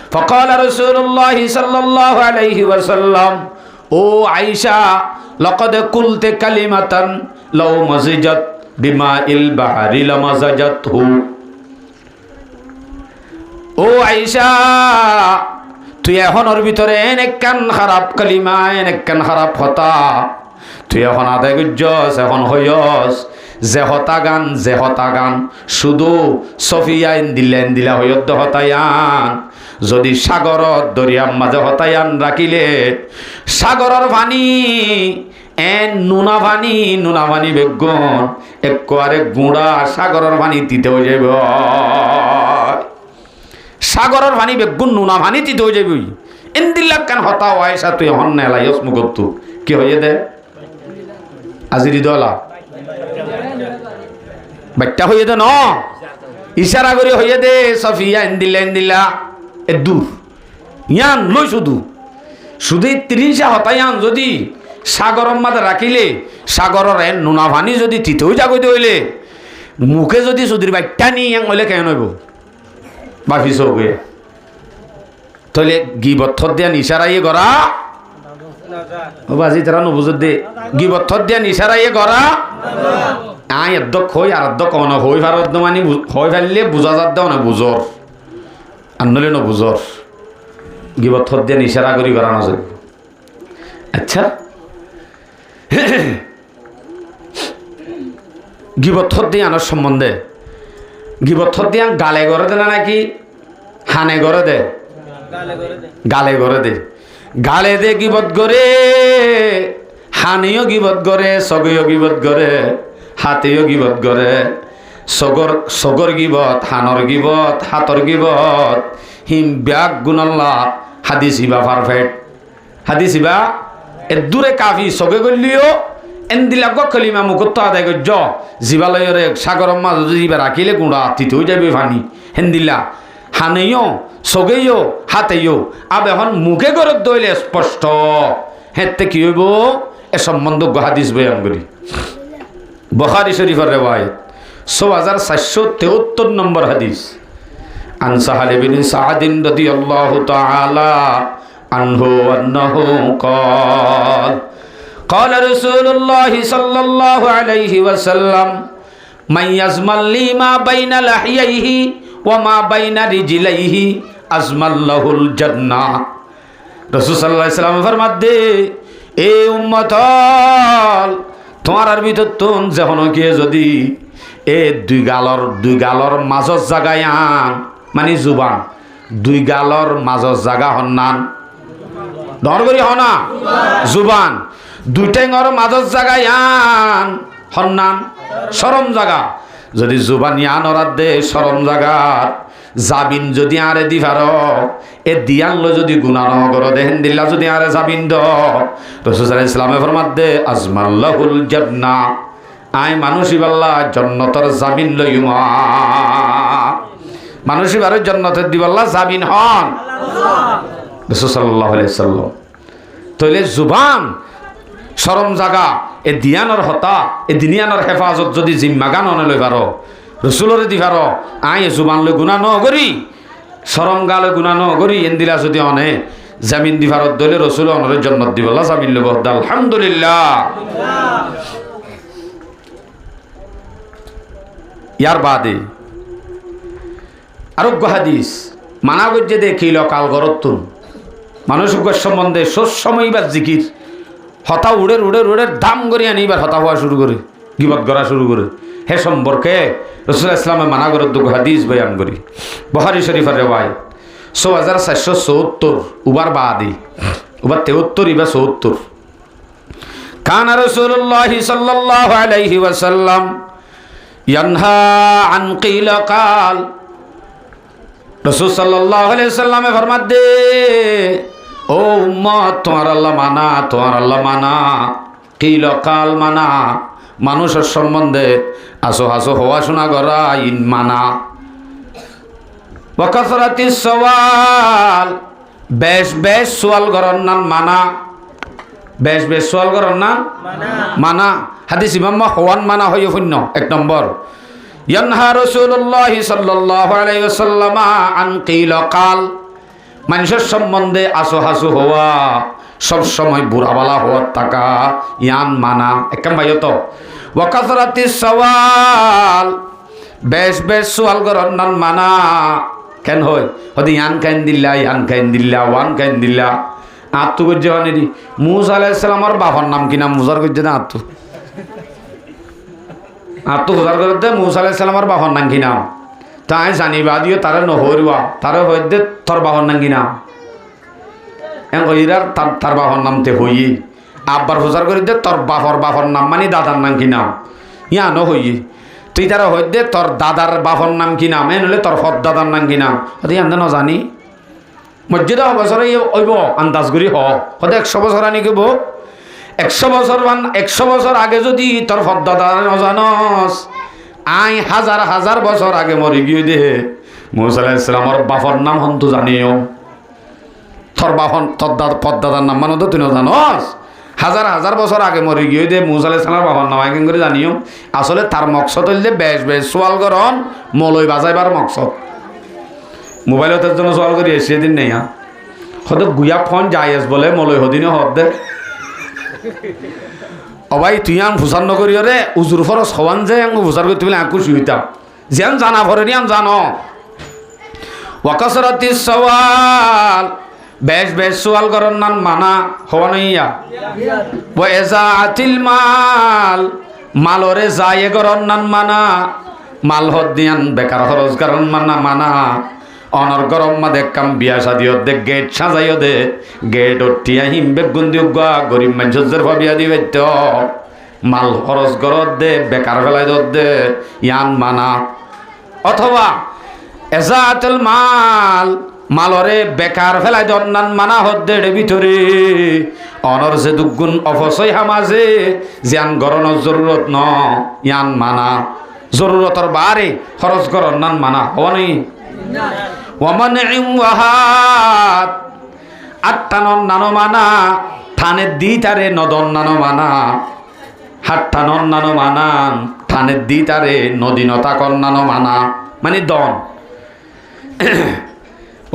A: فقال رسول الله صلى الله عليه وسلم ও আয়েশা لقد قلت كلمة لو مزجت بماء البحر لمزجته ও আয়েশা তুই এখন ওর ভিতরে একখান খারাপ কালিমা একখান খারাপ হতা তুই এখন আদায় করছস, এখন হইয়স যে হতা গান শুধু সফিয়া দিলা হইয়দ হতায়ান। যদি সাগরত দরিয়ার মাঝে হতায়ান রাখিলে সাগরের পানি নুনা পানি বেগুন একবারে গুঁড়া সাগরের পানি তিতে হয়ে যাব। সাগরের পানি বেগুন নুনা পানি তিতে হয়ে যাবি। এন্দিল্লা কান হতা ওয়াইসা তুই হন নেলাইস মুগত কি হয়ে দে আজিরি দলা বাচ্চা হয়ে দে ন ইশারা করে হয়ে দে সফিয়া এন্দিল্লা এ দূর ইয়ান লই শুধু 30 হতায়ান যদি সাগরের মাঝে রাখিলে সাগরের নুনা পানি যদি তিতেও জাগতে হইলে মুখে যদি সুদীর বাচ্চা নিয়ে ইয়াং হইলে কেন হইব বাফিস হয়ে তাহলে গিবত দিয়া নিশারাইয়ে গড়া বাজি তারা নবুজত দে গিবত দিয়া নিশারাইয়ে গড়া আই এদ্দক হই আর এদ্দক কন হই ভারত মানে হই ফেললে বুঝা যাত দেও না বুঝর আনলে ন বুঝর গিবত দিয়া নিশারা করি গড়া না যায়। আচ্ছা গিবত দিয়ে আনার সম্বন্ধে গিবত দিয়া গালে গড়ে দে না নাকি হানে গড়ে দে গালে গড়ে দে গালে দে গিবত গড়ে হানিও গিবত গড়ে সগেও গিবত গড়ে হাতেও গিবত গড়ে সগর গিবত হানর গিবত হাতর গিবত হিম ব্যাগ গুণল্লা হাদিসিবা পারফেক্ট হাদিসিবা এর দূরে কাফি সগে গলিও এন্দিলা গলিমা মুখত্ব আদায় করছ জীবালয়রে সাগরের মাঝে যিবা রাখিলে গুঁড়া তিতে হয়ে যাবে পানি হেন্দিলা হানেও সগেও হাতেও আবে এখন মুখে গরত দইলে স্পষ্ট হেতে কি হইব এ সম্বন্ধ হাদিস বয়ান করি বুখারী শরীফের রিওয়ায়াত 6473 নম্বর হাদিস আন সাহাল ইবনে সা'দ রাদিয়াল্লাহু তাআলা আনহু আন্নাহু قال قال رسول الله صلى الله عليه وسلم من يزمل لي ما بين لحييه وما بين رجليه أزمل له الجنة রাসূল সাল্লাল্লাহু আলাইহি ওয়াসাল্লাম ফরমাতে এ উম্মত তোমার ভিতর তুন যখন কি যদি এ দুই গালর মাজর জাগায় আন মানে জুবান দুই গালর মাজর জাগা হন্নান দরগরি হনা জুবান দুইটেঙর মাজর জাগায় আন হন্নান শরম জাগা যদি জুবান ইয়ান অরাত দে শরম জাগাত জাবিন যদি আরে দি ভার এ দিয়ানলো যদি গুনাহ নগর দেহেন দিল্লা যদি আরে জাবিন দ রাসূল সাল্লাল্লাহু আলাইহি ওয়াসাল্লাম ফরমাতে আজমাল্লাহুল জান্নাহ আই মানুষই বাল্লা জান্নাতের জামিন লইমা মানুষই বারে জান্নাতের দিবাল্লা জামিন হন রাসূল সাল্লাল্লাহু আলাইহি ওয়াসাল্লাম তাইলে জুবান শরম জাগা এ দিয়ানর হতা এ দিনিয়ানর হেফাজত যদি জিম্মাগান অনে লই পারো রসুলরে দি পারো আই জুবান লই গুনাহ ন করি শরম গালে গুনাহ ন করি এন্দিলা যদি অনে জামিন দি ভারত দলে রসুল অনরে জান্নাত দিবাল্লা জামিন লব আলহামদুলিল্লাহ। ইয়ার বাদে আরোগ্য হাদিস মানা গজ্জে দেখিল কাল গরতুন মানুষ সম্বন্ধে সময় বা জিকির হতা উড়ে দাম করে আনিবার হতা হওয়া শুরু করে গিবত করা শুরু করে হে সম্পর্কে রাসূলুল্লাহ ইসলামে মানা গরত হাদিস বয়ান করি বুখারী শরীফের রিওয়ায়াত 6474 উবার বাদি উবার 73 ইবা 74 কানা রাসূলুল্লাহ সাল্লাল্লাহু আলাইহি ওয়াসাল্লাম ইয়ানহা আন কিলা কাল রাসূল সাল্লাল্লাহু আলাইহি ওয়াসাল্লামে ফরমাত দে ও উম্মত তোমার আল্লাহ মানা কিলা কাল মানা মানুষের সম্বন্ধে আসো হওয়া শোনা করা ইন মানা ওয়া কাসরাতিস সওয়াল বেশ সওয়াল করার নাম মানা বেশ সওয়াল করার নাম মানা হাদিস ইমাম হওয়ান মানা হইও শূন্য 1 নম্বর ইয়ানহা রাসূলুল্লাহ সাল্লাল্লাহু আলাইহি ওয়াসাল্লাম আন কিলা কাল মানুষের সম্বন্ধে আসো হওয়া সব সময় বুড়াবালা হওয়ার টাকা ইয়ান মানা একদম ভাইও তো ওয়া কাসরাতিস সওয়াল বেশ সওয়াল করার নাম মানা কেন হয় হয়তো ইয়ান খাইন দিল্লা ওয়ান খাইন দিল্লা আত্মু করছে মানে দি মুসা আলাইহিস সালামের বাবার নাম কি নাম মুজার করছে না আত্মু উজার করতে মুসা আলাইহিস সালামের বাবার নাম কি নাম তাই জানিবা দিও তারে নহরুয়া তারে হইতে তোর বাবার নাম কি নাম তার বাবার নামতে হই আব্বার প্রচার করে দে তোর বাবার নাম মানে দাদার নাম কি নাম ইয়ানো হই তুই তারা হইতে তোর দাদার বাবার নাম কি নাম নলে তোর ফর দাদার নাম কি নাম ইয়ান জানি মসজিদে বছর ওইব আন্দাজ করি হতে 100 বছর আনি কব 100 বছর আগে যদি তোর ফর দাদা নজানস আই হাজার বছর আগে মরি গিয়ে দে মুসা আলাইহিস সালামের বাবার নাম হন্তু জানিও তোর বাপন তোর পদ্দাদার নাম মানে তো তুই জানস হাজার বছর আগে মরে গিয়ে দে মুসা আলাইহিস সালামের বাবার নাম কেন করে জানিও আসলে তার মকসদ হইলে বেশ সোয়াল করন মলই বাজাইবার মকসদ মোবাইলতের জন্য সোয়াল করি সেদিন নেই হয়তো গুয়া ফোন যাইস বলে মলই হদিনে হদ দে অবাই তুই আম ফুসার নকরি রে উজুর ফরস হওয়ান যে ফুসার করতে বলে খুশি হইতাম যেন জানা ভরে নিয়াম জানো ওয়াকাসরাতিস সওয়াল বেশ সোয়াল করন নান মানা হওয়া নইয়া ওয়াজা আতিল মালরে যায় করন নান মানা মাল হদ দিয়ান বেকার খরচ করন মানা অনর গরম মাদে কাম বিয়া শাদিও দে গেট সাজাইও দে গেট উঠিয়া হিমবে গুন্দি উগা গরিব মানুষের ভাবিয়া দিবে তো মাল খরচ করত দে বেকার ফেলাই দে ইয়ান মানা অথবা এজাতুল মালরে বেকার ফেলাই দন্নান মানা হদ্দের ভিতরে অনর যে দুগুণ অপচয় হামাজে জিয়ান গরনের জরুরত ন ইয়ান মানা জরুরতর বারে খরচ করন্নান মানা হওয়ানি ওয়ামান ওয়াহাত আট্টানন নানো মানা থানের দিতারে নদন নানো মানা হাট্টানন নানো মানান থানের দিতারে নদীনতা কন্নানো মানা মানে দন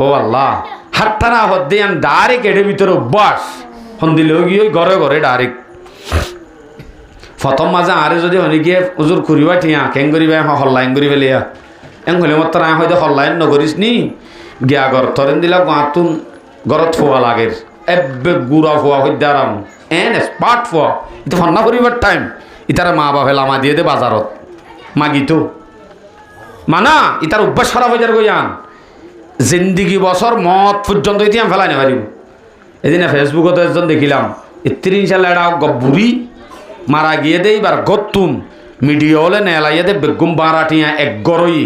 A: ও আল্লাহ হাট্টানা হদ্দিয়ান ডাইরেক্ট এর ভিতরে অভ্যাস হন্দিলে গিয়ে ঘরে ডাইরেক্ট প্রথম মাঝে আরে যদি অনেকে উজুর করিবা ঠিয়া কেং করিবা হল্লাইন করি ফেলিয়া এং হলে মত আয় হয়তো হল্লাইন নকরিস নি গিয়া ঘর তরেন দিলা গাঁতুন ঘরত ফোয়া লাগে এবে গুড়া ফোয়া হইতে আরাম এন স্পার্ট ফোয়া এটা ফন্না করিবার টাইম ইতারা মা বাপে লামা দিয়ে দে বাজারত মাগিতো মানা ইতার অভ্যাস খারাপ হয়ে যার গইয়ান জিন্দিগি বছর মত পর্যন্ত ইতিহাম ফেলাই না পারিব এদিনে ফেসবুকত একজন দেখিলাম 30 সালে একটা বুড়ি মারা গিয়ে দে এবার গতুন মিডিয়া হলে নেলাইয়ে দে বেগুম বারাটিয়া এক গরই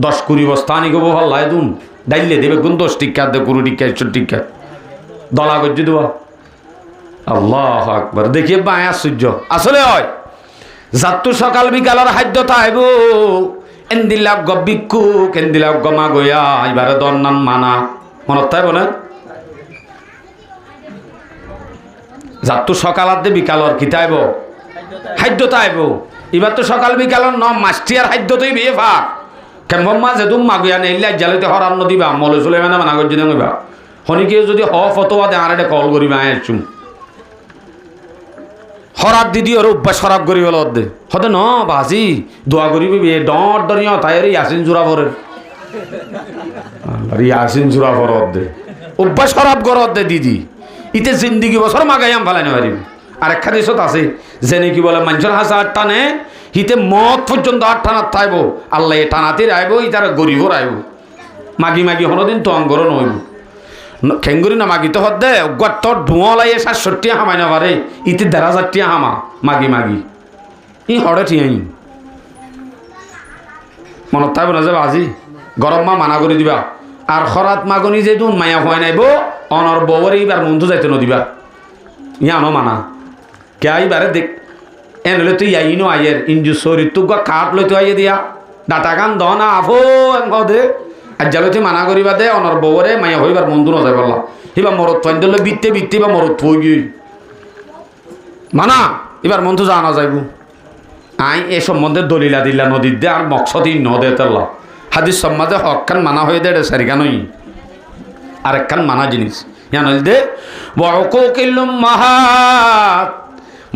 A: 10-20 বস্তা আনি গব হল্লাই দুন ডাইলে দে বেগুন 10 টিকা দে 20 টিকা 40 টিকা দলা গজ্জি দেওয়া আল্লাহু আকবার দেখিয়ে বায় আশ্চর্য আসলে হয় যাত্তু সকাল বিকালের খাদ্যতা আইব এন্দিলা গবিকু কেন্দিলা গমা গয়া এবারে দন্নান মানা মনত তাই বলে যাত্তু সকালার দে বিকালর কি তাইব খাদ্যতা আইব এবার তো সকাল বিকালর ন মাস্টিয়ার খাদ্যতই বিয়ে ফা কেমন মা যেদুম মাগুয়া নেইলে জালিতে হরান নদীবা মলে চলে মানে মানা করছি দেবা শনিকে যদি হ ফটোয়া দে আরে কল করিবা আইছুম হরাত দিদি ওর অভ্যাস খারাপ করি বল দে হতে ন বাজি দোয়া করিবি বিয়ে ডর ডরিয়া তাই ইয়াসিন জোড়া পরে ইয়াসিন জোড়া পর দে অভ্যাস খারাপ কর দে দিদি ইতে জিন্দিগি বছর মাগাইয়াম ফেলাই না পারিবি আর একটা দেশত আছে যে নাকি বলে মানুষের হাসা আট টানে হিতে মত পর্যন্ত আট টানার থাইব আল্লাহ এ টানাতে আইব ইতারা গরিবর আইব মাগি হনদিন তো অঙ্গর নইব খেঙ্গুরি না মাগি তো হদ দে তোর ধোঁয়া লাইয়ে 60 হামাই না পারে ইতি 1,500 হামা মাগি ই হরে ঠিয়াই মনত থাকব না যে বাজি গরম মা মানা করে দিবা আর খরাত মাগনি যে দুন মায়া হয় নাইব অনর বউরে এবার মন্ধু যাইতে নদিবা ইয়ানো মানা কে আইবারে দেখ এনলে তুই আইনো আইয়ের ইঞ্জু শরীর তুক কাঠ লইতে আইয়ে দিয়া ডাটা গান দনা আফো দে আর জালতে মানা করিবা দে অনর বউরে মায়া হইবার মন্ধু না যাই বললা এবা মরত ফাইন দিলে বিত্তে বা মরত থই গই মানা এবার মন্ধু জানা যাইব আই এ সম্বন্ধে দলিলা দিলা নদীর দে আর মকসদই নদে তেল্লা হাদিস সম্মাদে হকান মানা হয়ে দে সারিকানই আর একখান মানা জিনিস জানল দে বকুকিল্লুম মাহাত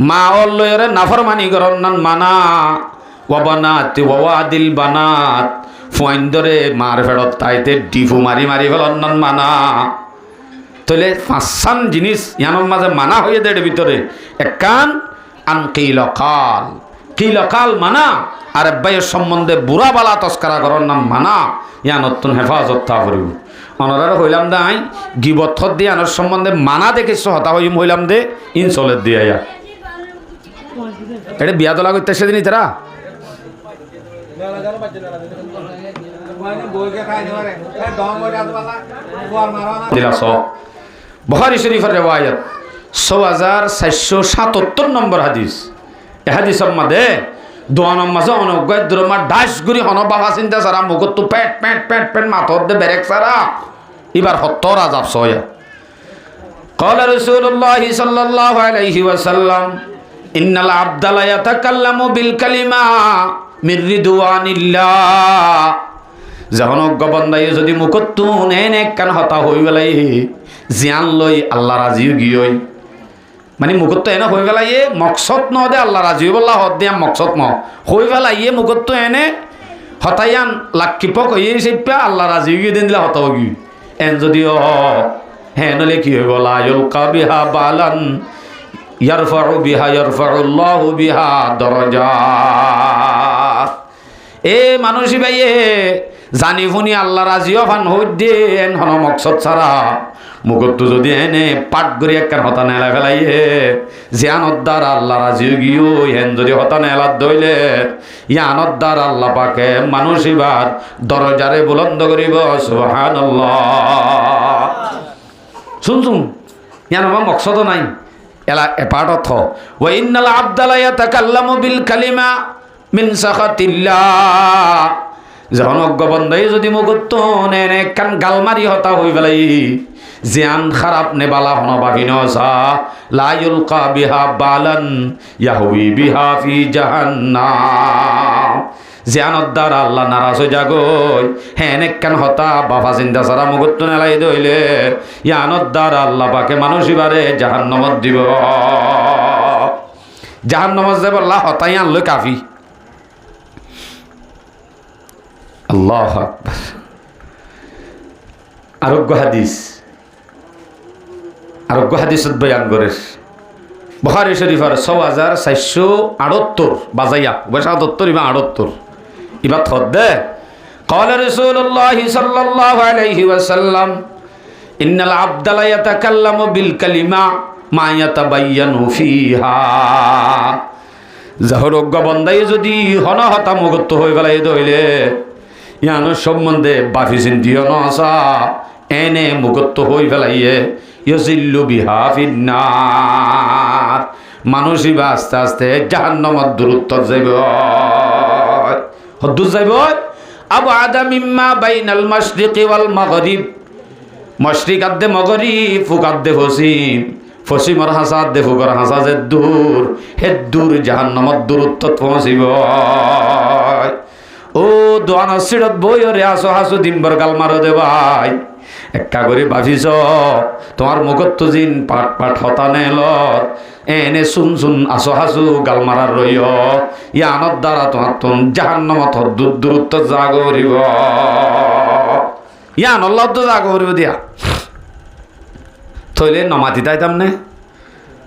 A: মা অল্লয়রে নাফরমানি করন নান মানা ওয়াবানাত ওয়াদিল বানাত ফুয়াইন ধরে মার ফেরত তাইতে ডিফু মারি মারি ফেলন মানা তাহলে পাঁচসান জিনিস ইয়ানোর মাঝে মানা হয়ে দেয় ভিতরে একান আন কিলকাল মানা আর ভাইয়ের সম্বন্ধে বুড়া বালা তস্কারা করার নাম মানা ইয়া নতুন হেফাজত তা করিব অনারা হইলাম দাই গিবত দিয়ে আনার সম্বন্ধে মানা দেখিস হতা হইম হইলাম দে ইনসলের দিয়ে ইয়া এটা বিয়া তোলা করতে সেদিনই তারা বুখারী শরীফের রিওয়ায়াত 6477 নম্বর হাদিস এ হাদিসের মধ্যে দোয়ানোর মাঝে অনজ্ঞায় দুরমা ডাস গুড়ি হন বাবা চিন্তা সারা মুখত তো পেট পেট পেট পেট মাথর দে বেরেক সারা এবার হত্তর আজাব সয়া قال رسول الله صلى الله عليه وسلم إن العبد لا يتكلم بالكلمة من رضوان الله যখন অজ্ঞবন্দাই যদি মুখত এনে কান হতা হই বেলাই জিয়ান লই আল্লাহ রাজি গিয়ই মানে মুখত এনে হই বেলাইয়ে মকসদ ন দে আল্লাহ রাজি বল্লা হদ দিয়া মকসদ ন হই বেলাইয়ে মুখত এনে হতাইয়ান লাক্ষিপক হইয়ে সেপা আল্লাহ রাজি গিয়ে দিন দিলে হতাও গি এন যদি হ্যাঁ নলে কি হইব লা ইউলকা বিহা বালান ইয়ারফাউ বিহা ইয়ারফাউল্লাহু বিহা দারাজাত এ মানুষই ভাইয়ে জানি শুনি আল্লাহ রাজিও ফান হই দে এন হন মকসদ ছাড়া মুখত যদি এনে পাট করে একখান হতা নেলা ফেলাইয়ে জিয়ানত দ্বার আল্লাহ রাজি গিয়েও হেন যদি হতা নেলার দইলে ইয়ানত দ্বার আল্লাহ পাকে মানুষ এবার দরজারে বুলন্দ করিব সুবহানাল্লাহ শুন ইয়ান আমার মকসদ নাই এলা এপাট অর্থ ওয়া ইন্নাল আবদা লা ইয়াতাকাল্লামু বিল কালিমা মিন সাখাতিল্লাহ যখন অজ্ঞবন্ধাই যদি মুখত এনে একখান গালমারি হতা হই ফেলাই জিয়ান খারাপ নেবালা হন ভাবিন লা ইউলকা বিহা বালান ইয়াহুই বিহা ফি জাহান্নাম জিয়ানত দ্বার আল্লাহ নারাজ হয়ে যাগই হেন একখান হতা বাবা চিন্তা সারা মুখত নেলাই দইলে ইয়ানত দ্বার আল্লাহ পাকে মানুষ এবারে জাহান্নামত দিব জাহান্নামত যাব আল্লাহ হতাই আনলো কাফি আল্লাহু আকবার আরোগ্য হাদিসত বয়ান করে বুখারী শরীফের 6478 বাজাইয়া 77 ইবা 78 ইবা থদ্দে قال رسول الله صلى الله عليه وسلم ان العبد لا يتكلم بالكلمه ما يتبين فيها জাহরজ্ঞ বন্দাই যদি হনহতা মুগত হই গলাই দইলে ইয়ানো সম্বন্ধে বাফি চিন্তিও নসা এনে মুগত হই ফেলাইয়ে ইয়জিল্লু বিহা ফিন্নার মানুষই বা আস্তে আস্তে জাহান্নামত দূরত্ব যাইব হদ্দুর যাইব আবু আদম ইম্মা বাইনাল মাশরিকি ওয়াল মাগরিব মাশরিক আদে মাগরিব ফুকাদে পশ্চিম পশ্চিমর হাসাদ দে ফুকর হাসা যে দূর হে দূর জাহান্নামত দূরত্ব পৌঁছিব ও দোয়ান সিড়ত বই রে আসো হাসু দিনভর গাল মারো দে ভাই একা করে ভাবিস তোমার মুখত জিন পাট পাট হতা নেল এনে শুন শুন আসো হাসু গাল মারার রইয় ইয়ানত দ্বারা তোমার তুন জাহান্নামত দূর দূরত্ব জাগ করিব ইয়ান আল্লাহ তো জাগ করিব দিয়া থইলে নমাতি তাইতাম নে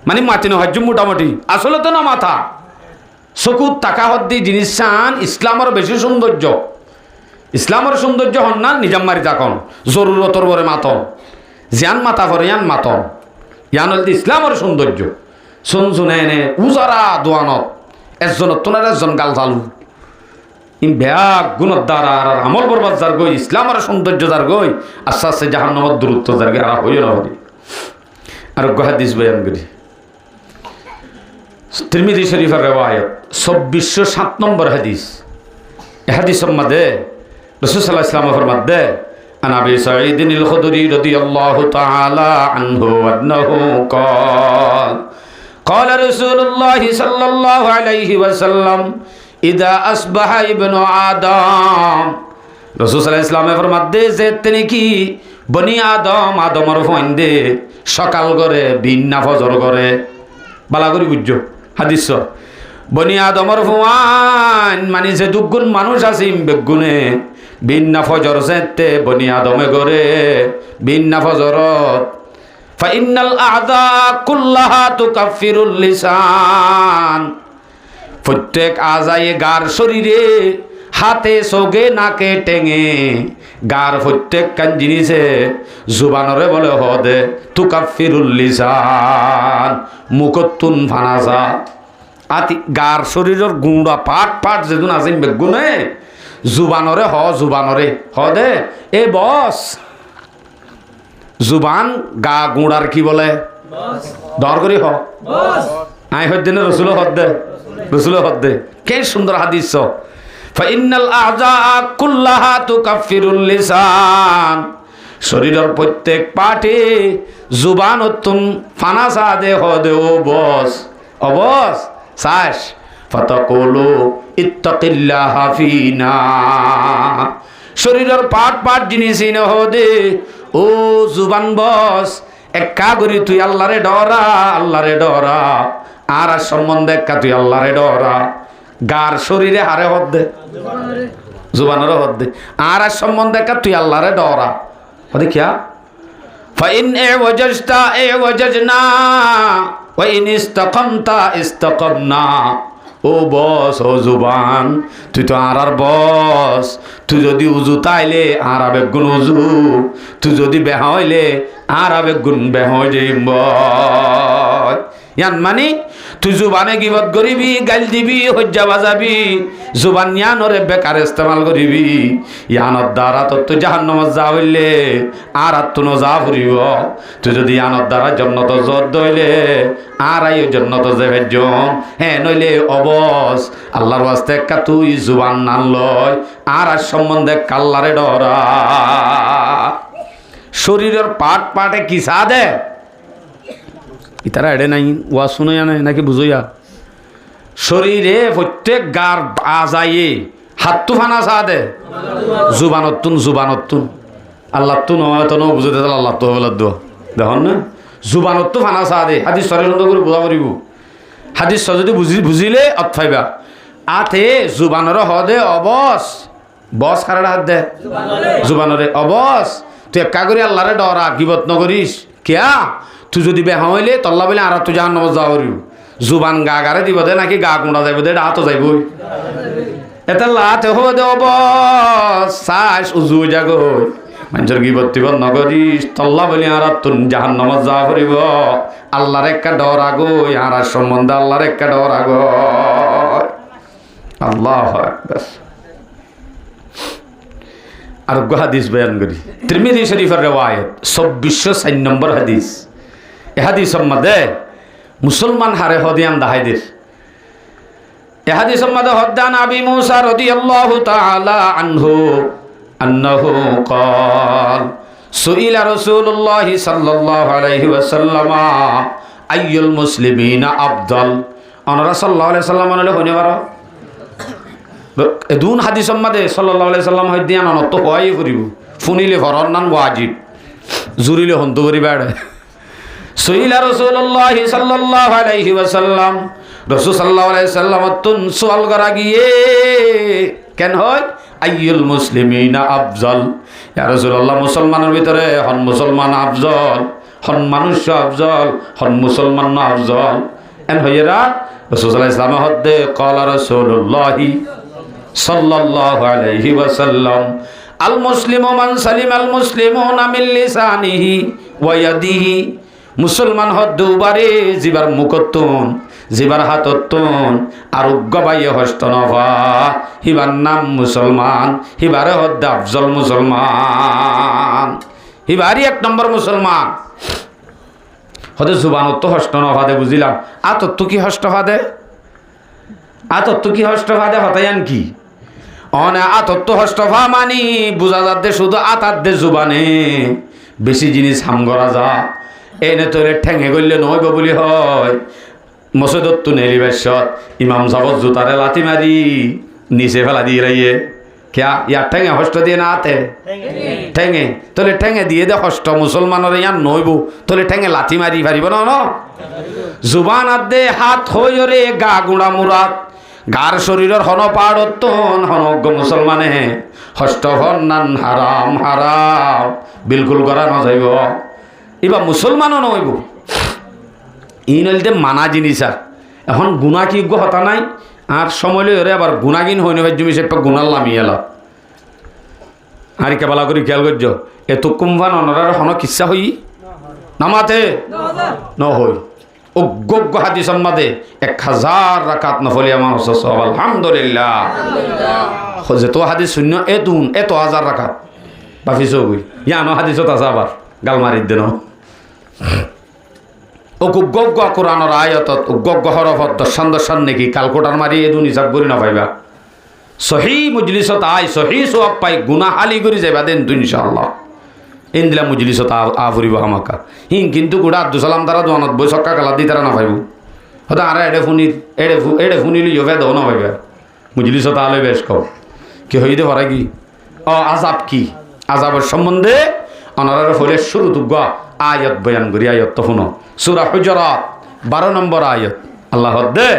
A: মানে মাতি নহ্য মোটামুটি আসলে তো নমাথা চকুত টাকা হদ্দি জিনিস চান ইসলামের বেশি সৌন্দর্য ইসলামের সৌন্দর্য হন না নিজাম মারি থাকন জরুরতর বরে মাতন জিয়ান মাতা করে ইয়ান মাতন ইয়ান হল ইসলামের সৌন্দর্য শুন শুনে এনে উজারা দোয়ানত একজনত তোনার একজন গাল চালু ইন ব্যাগ গুণত দ্বারা আর আমল বরবাদ যার গই ইসলামের সৌন্দর্য যার গই আস্তে আস্তে জাহান্নামত দূরত্ব যার গে আর হইও না হরি আর হাদিস বয়ান করি তিরমিজি শরীফের রিওয়ায়াত 2407 নম্বর হাদিস এই হাদিসের মধ্যে রাসূল সাল্লাল্লাহু আলাইহি ওয়াসাল্লাম ফরমাতে আন আবি সাঈদ আল খুদরি রাদিয়াল্লাহু তাআলা আনহু আন্নাহু قال قال رسول الله صلى الله عليه وسلم اذا اصبح ابن آدم রাসূল সাল্লাল্লাহু আলাইহি ওয়াসাল্লাম ফরমাতে যে তিনি কি বনি আদমের ফইন্দে সকাল করে বিন্না ফজর করে বালা করি বুঝছো হাদিস বনি আদমর ফুয়ান মানে যে দুগুণ মানুষ আছে বেগুনে বিন্না ফজর সেতে বনি আদমে গরে বিন্না ফজরত ফাইনাল আদা কুল্লাহা তুকাফিরুল লিসান প্রত্যেক আজায়ে গার শরীরে হাতে চোখে নাকে টেঙে গার প্রত্যেক কান জিনিসে জুবানরে বলে হদে তুকাফিরুল লিসান মুকতুন ফানাসা আতি গার শরীরের গুঁড়া পাট পাট যেদিন আছে বেগুনে জুবানরে জুবানরে হদে এ বস জুবান গা গুঁড়ার কি বলে দর করি আই হদ্দে না রসুল হদ্দে রসুল হদ্দে কে সুন্দর হাদিস ফাইনাল আযা কুল্লাহা তুকাফিরুল লিসান শরীরের প্রত্যেক পাটে জুবান অতুন ফানাসা দে হদে ও বস অবস সাস ফাতাকুলু ইত্তাকিল্লাহা ফিনা শরীরের পাট পাট জিনিস ইন হদে ও জুবান বস একা করি তুই আল্লাহরে ডরা আর সম্বন্ধে একা তুই আল্লাহরে ডরা গার শরীরে হারে হদ্দে জুবানের হদ্দে আর সম্বন্ধে একা তুই আল্লাহরে ডরা দেখিয়া ফাইন এ ওয়াজতা এ ওয়াজনা ওয়া ইন ইসতাকামতা ইসতাকামনা ও বস ও জুবান তুই তো আর বস তুই যদি উজু তাইলে আর আবেগ গুণ উজু তুই যদি বেহা হইলে আর আবেগ গুণ বেহ যাইব ইয়ান মানে তুই জুবানে গিবত করিবি গাল দিবি হজ্জা বাজাবি জুবান ইয়ানরে বেকার ইস্তেমাল করিবি ইয়ানত দ্বারা তোর তুই জাহান্নামত যা হইলে আর তুন যা ফুরিব তুই যদি ইয়ানত দ্বারা জন্নত জত দইলে আর আই জন্নত যাবে জন হ্যাঁ নইলে অবস আল্লাহর ওয়াস্তে একা তুই জুবান নান লয় আর সম্বন্ধে কাল্লারে ডরা শরীরের পাট পাটে কি সাদে ইতারা এড়ে নাই ওয়া শুনে আনে নাকি বুঝইয়া শরীরে প্রত্যেক গার আজায়ে হাতু ফানা সাদে জুবানতুন আল্লাহ তু নয় বুঝতে আল্লাহ তো বলে দো দেখুন না জুবানতো ফানা সাদে হাদিস শরীর সুন্দর করে বুঝা পারিব হাদিস যদি বুঝিলে অথাইবা আতে জুবানর হদে অবস বস কারে হাত দে জুবানরে অবস তুই একা করি আল্লাহরে ডরা গিবত নকরিস কিয়া তুই যদি বেহা হইলে তল্লা বলে আর তুই জাহান নামত যাওয়া পারিব জুবান গা গারে দিব দে নাকি গা কুঁড়া যাইব দে হাতও যাইবই এটা লাতে হো দে অবস চাইস উজু যাগ মানুষের গিবত টিবত নকরিস তল্লা বলে আর তুই জাহান নামত যাওয়া পারিব আল্লাহর একটা ডর আগো আর সম্বন্ধে আল্লাহর একটা ডর আগো আল্লাহ আর হাদিস বয়ান করি তিরমিজি শরীফের রিওয়ায়াত 2404 নম্বর হাদিস এ হাদিসের মধ্যে মুসলমান হারে হদিয়ান দাহাইদের এ হাদিসের মধ্যে হদ্দান আবি মুসা রাদিয়াল্লাহু তাআলা আনহু আন্নাহু قال سئل رسول الله صلى الله عليه وسلم أي المسلمين أفضل أنا رسول الله عليه وسلم أنا له نبارا দুন হাদিস সম্মাদে সাল্লাল্লাহু আলাইহি সাল্লাম হইদিয়ান অনত হই করিব ফুনিলে ফরন নান ওয়াজিব জুরিলে হন্ত করি বেড়ে সইলা রাসূলুল্লাহ সাল্লাল্লাহু আলাইহি ওয়াসাল্লাম রাসূল সাল্লাল্লাহু আলাইহি সাল্লাম তুন সুয়াল করা গিয়ে কেন হয় আইয়ুল মুসলিমিনা আফজল ইয়া রাসূলুল্লাহ মুসলমানের ভিতরে হন মুসলমান আফজল হন মানুষ আফজল হন মুসলমান না আফজল এন হইরা রাসূল সাল্লাল্লাহু আলাইহি সাল্লাম হদ্দে ক্বালা রাসূলুল্লাহ সাল্লাল্লাহু আলাইহি ওয়াসাল্লাম আল মুসলিমু মান সালিম আল মুসলিমুনা মিন লিসানিহি ওয়া ইয়াদিহি মুসলমান হদ্দুবারে জিবার মুকতুন জিবার হাততুন আরোগ্য বাইয়ে হস্তনভা হিবার নাম মুসলমান হিবারে হদ্দে আফজল মুসলমান হিবারি এক নম্বর মুসলমান হদে জুবানত হস্তনভা দে বুঝিলাম আতত্তু কি হস্তভা দে আতত্তু কি হস্তভা দে হতায়ান কি অনে আতত্তু হস্তভা মানি বুঝা যাতে শুধু আতার দে জুবানে বেশি জিনিস হাম করা যা এনে তোরে ঠেঙে গড়লে নইব বলি হয় মসজিদত নেলিবাসত ইমাম সাহব জুতারে লাথি মারি নিচে ফেলা দিয়ে রাইয়ে क्या यार ठेंगे हस्ट दिए ना आते ठेंगे तोले ठेंगे दिए दे हस्ट मुसलमान यार नईबो तोले ठेंगे लाथी मारी पारिब ना जुबान आदे हाथ हो रे गा गुड़ा मुराद গার শরীরের হন পাড়তন হনজ্ঞ মুসলমানে হষ্ট হন্নান হারাম হারাম বিলকুল করা নযাইব এবার মুসলমানও নইব ই নইলতে মানা জিনিস আর এখন গুণা কি হতা নাই আর সময় লই আবার গুণাগিন হই নয় জমি সে গুণার লামি এলা আর কেবলা করে খেয়াল করছ এত কুম্ভান অনরার হন কিচ্ছা হই নামাতে নহই অজ্ঞ হাদিস সম্মাদে 1000 রাকাত নফলি আমার সব আলহামদুলিল্লাহ যেত হাদিস শূন্য এত 1000 রাকাত বাফি চৌগুই ইয়ানো হাদিসত আছে আবার গাল মারি দেন অজ্ঞ কোরআনের আয়াতত অজ্ঞ হরফত দর্শন নাকি কালকোটার মারি এদুন হিসাব করি না পাইবা সহি মজলিসত আই সহি সওয়াব পাই গুনাহ হালি করি যাইবা দেন তো ইনশাআল্লাহ ইন্দিলা মজলিসত আফরিব আমাকা হিং কিন্তু গুড়া আব্দুল সালাম তারা দোয়ানত বই সক্কা কালা দি তারা না পাইব হয়তো আরে এড়ে ফুনিলি ইয়ে দেও না পাইবা মজলিসত আলে বেশ কও কি হইতে পারে কি আজাব কি আজাবের সম্বন্ধে অনারার ফলে শুরু তুগা আয়াত বয়ান করি আয়াত তো শুনো সূরা হুজুরাত 12 নম্বর আয়াত আল্লাহ দে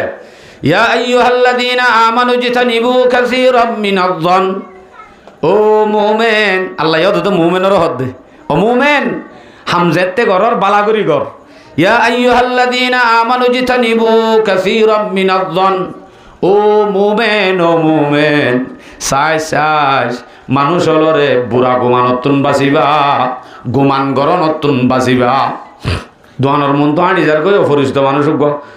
A: ইয়া আইয়ুহাল্লাযীনা আমানু জিতানিবু কাসীরাম মিনায-যন ও মুমিন আল্লাহ ইয়া তো মুমিনের হদ দে ও মুমিন হামজাতে গরর বালা করি গর ইয়া আইয়ুহাল্লাযীনা আমানু জিতানিবু কাসীরাম মিনায-যন ও মুমিন সাই মানুষ হলরে বুড়া গুমানতুন বাঁচিবা গুমান গরনতুন বাঁচিবা দোয়ানোর মন তো আঁটি যার কই অপরিচিত মানুষ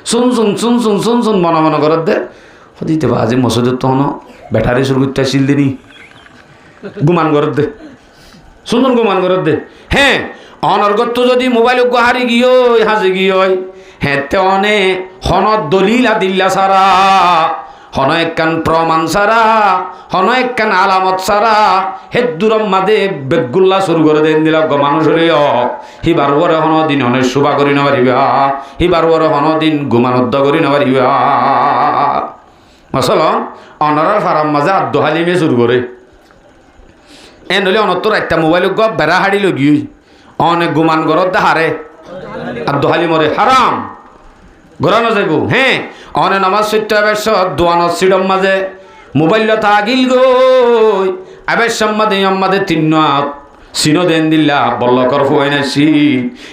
A: শুন মনে করার দে দিতে বা আজি মসজিদের তো ব্যাটারি শুরু করতে আসিল দিনি গুমান করার দে সুন্দর গুমান করার দে হ্যাঁ অনর্গত যদি মোবাইল হারি গিয়ে হাজি গিয়ে হ্যাঁ তে অনে হনত দলিল আদিল্লা সারা হন একখান প্রমাণ সারা হন একখান আলামত সারা হেদুরম মাদে বেগুল্লা শুরু করে দেন দিল মানুষের হিবার ওরে হন দিন অনেক শোভা করি না পারিবা হিবার ওরে হন দিন গুমানদ্দ করি না পারিবা আসল অনরার ফারাম মাঝে আদ্য হালিমে শুরু করে এ নলে অনত্তর একটা মোবাইল বেড়া হাড়ি লগি অনেক গুমান গরত হারে আদ্য হালিমরে হারাম ঘোরানো যাইব হ্যাঁ অনে নামাজ সত্য দোয়ানো সিডম মাঝে মোবাইল থাকিল গই আবেশম মাদে আমাদের তিন্নাত সিনো দেন দিল্লা বল্লকর ফুয়াই নাছি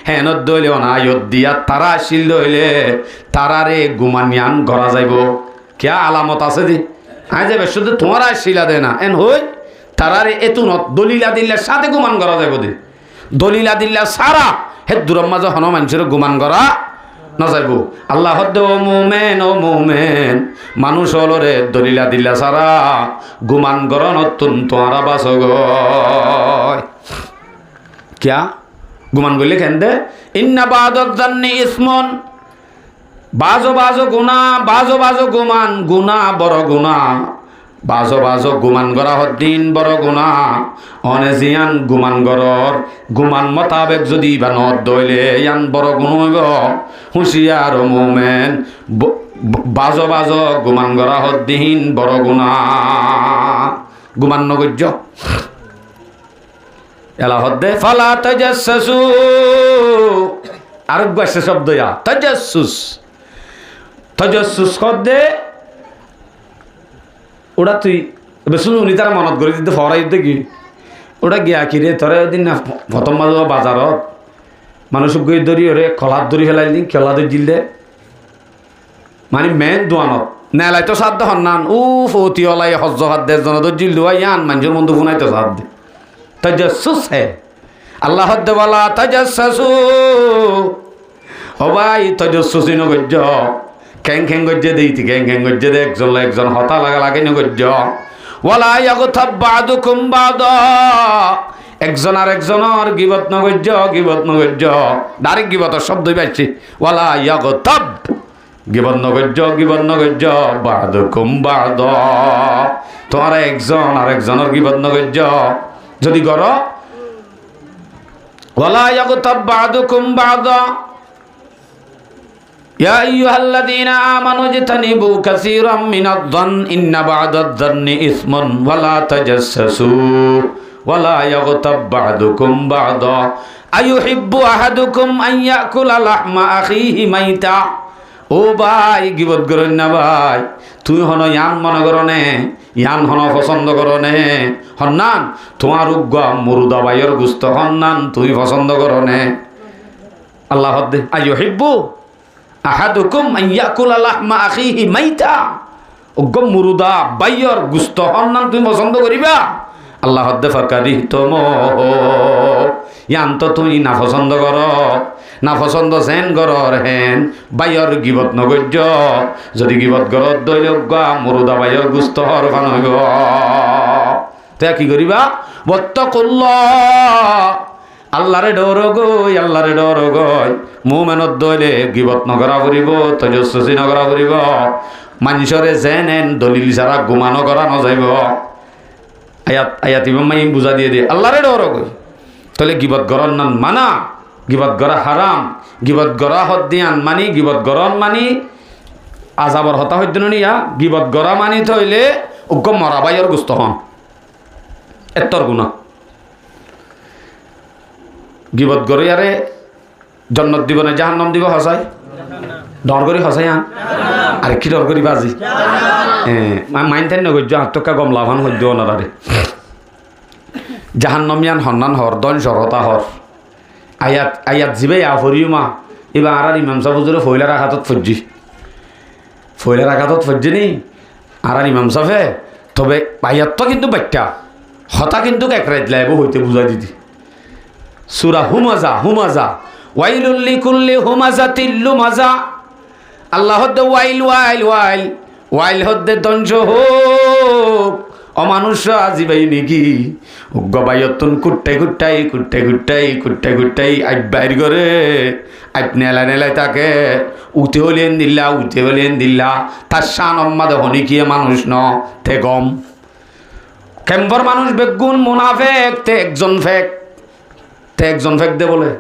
A: হ্যাঁ দইলে অনায়ত দিয়া তারা আসিল দইলে তারারে গুমানিয়ান ঘরা যাইব কিয়া আলামত আছে দি আই যাবে শুধু তোমার আসিলা দে না এন হই তারারে এতুনত দলিলা দিল্লার সাথে গুমান করা যাইব দি দলিলা দিল্লা সারা হে দূরম মাঝে হন মানুষের গুমান করা না যাইব আল্লাহ ও মোমেন মানুষ হলরে দলিলা দিল্লা সারা গুমান গর নতুন তোমারা বাস কিয়া গুমান করলে কেন দে ইন্না বাদত জান্নি ইসমন বাজো গুনা গুমান গুনা বড় গুনা বাজো গুমান গড়া হদ্দিন বড় গুনা অনেজিয়ান গুমান গড়র গুমান মোতাবেক যদি বা নদ দইলে ইয়ান বড় গুণ হইব হুঁশিয়ার মোমেন বাজো গুমান গড়া হদ্দিন বড় গুনা গুমান নগর্য এলা হদ্দে ফালা তাজাসসু আরেক বাসে শব্দ ইয়া তাজাসসুস হদ্দে ওটা তুই বেশুন উনি তারা মনত করে দিতে ফরাই দেখি ওটা গিয়া কিরে তোরে দিন না প্রথম মাঝে বাজারত মানুষ গই ধরি ওরে কলার ধরি ফেলাই দিন খেলা ধরি দিল দে মানে মেন দোয়ানত নেলাই তো সাধ্য হন্নান ফতি ওলাই হজ্জ হাত দে জন জিল দোয়া ইয়ান মানুষের মন্দ ফোনাই তো সাধ্য তাজাসসুস হে আল্লাহ হদ্দে বলা তাজাসসু ও ভাই তাজাসসুসি নগজ্জ ক্যাং গজ্জে দেইতি ক্যাং গজ্জে দে একজন হতা লাগে নগজ্জ ওয়ালা ইয়াগতাব বাদুকুম বাদা একজন আর একজনের গিবত নগজ্জ ডাইরেক্ট গিবতের শব্দই পাইছি ওয়ালা ইয়াগতাব গিবত নগজ্জ বাদুকুম বাদা তোমার একজন আর একজনের গিবত নগজ্জ যদি গর ওয়ালা ইয়াগতাব বাদুকুম বাদা يا أيها الذين آمنوا اجتنبوا كثيرا من الظن إن بعض الظن إثم ولا تجسسوا ولا يغتب بعضكم بعضا أيحب أحدكم أن يأكل لحم أخيه ميتا ও ও ভাই গিবত করেন না ভাই, তুই হন ইয়ান মনে করনে, ইয়ান হন পছন্দ করনে, হন্নান তোমার উগ্গা মুরুদা ভাইয়ের গুস্ত হন্নান তুই পছন্দ করনে। আল্লাহ দে আইয়ো হিব্বু আহাদুকুম আইয়াকুলা লাহমা আখিহি মাইতা, উগ্গ মুরুদা ভাইয়ের গুস্ত হন্নান তুই পছন্দ করিবা। আল্লাহ দে ফাকারি তোম ইয়ান তো তুই না পছন্দ কর, না পছন্দ সেন গরর হেন বাইর গিবত নগর্য, যদি গিবত গরত দৈলজ্ঞ মুরুদা বাইর গুস্ত হর ফানগ তে কি করিবা বত্তকুল্লাহ, আল্লাহরে ডর গই, আল্লাহরে ডর গই। মুমেনত দইলে গিবত নগরা ফুরিব, তজস্বী নগরা ফুরিব, মানুষরে যেন এন দলিল ছাড়া গুমানো করা নযাইব। আয়াত আয়াত ইমাম মাইম বুঝা দিয়ে দিয়ে আল্লাহরে ডর গই। তাহলে গিবত গরন নান মানা, গিবত গরা হারাম, গিবত গরা হদ্দিয়ান মানি, গিবত গরন মানি আজাবর হতা হইত নিয়া, গিবত গরা মানি থইলে উগ্গ মরা বাইর গুস্ত হন এত্তর গুণা। গিবত গরে আরে জন্নত দিব না জাহান্নাম দিব, হসাই ডর করি হসাই আন আরে কি ডর করি বাজি মাইন থাই নগর্য আত্মকা গম লাভান হইত ওনারে জাহান্নামিয়ান হন্নান হর দন সরতা হর। আয়াত আয়াত জিবে আফরিও মা এবার আর ইমাম সাহেব হুজুরে ফয়লার আঘাতত ফজ্জি, ফয়লার আঘাতত ফজ্জি নি আর ইমাম সাহেবে। তবে আয়াত তো কিন্তু বাচ্চা হতা কিন্তু একরাইত লাইব হইতে বুঝাই দিদি। সূরা হুমাজা, হুমাজা ওয়াইলুল লিকুল্লি হুমাজাতিল লুমাজা। আল্লাহ হদ্দে ওয়াইল ওয়াইল ওয়াইল ওয়াইল হদ্দে দঞ্জ হোক অমানুষরা আজিবাই নাকি উগ্র বাইয়তুন কুট্টাই কুট্টাই কুট্টাই কুট্টাই কুট্টাই কুট্টাই আই বাইর করে আই নেলা নেলাই তাকে উঠে হলেন দিল্লা, উঠে হলেন দিল্লা। তার শান অম্মাদে হনিকিয়ে মানুষ ন তে গম কেম্বর মানুষ বেগুন মুনাফেক তে একজন ফেক, তে একজন ফেক দে বলে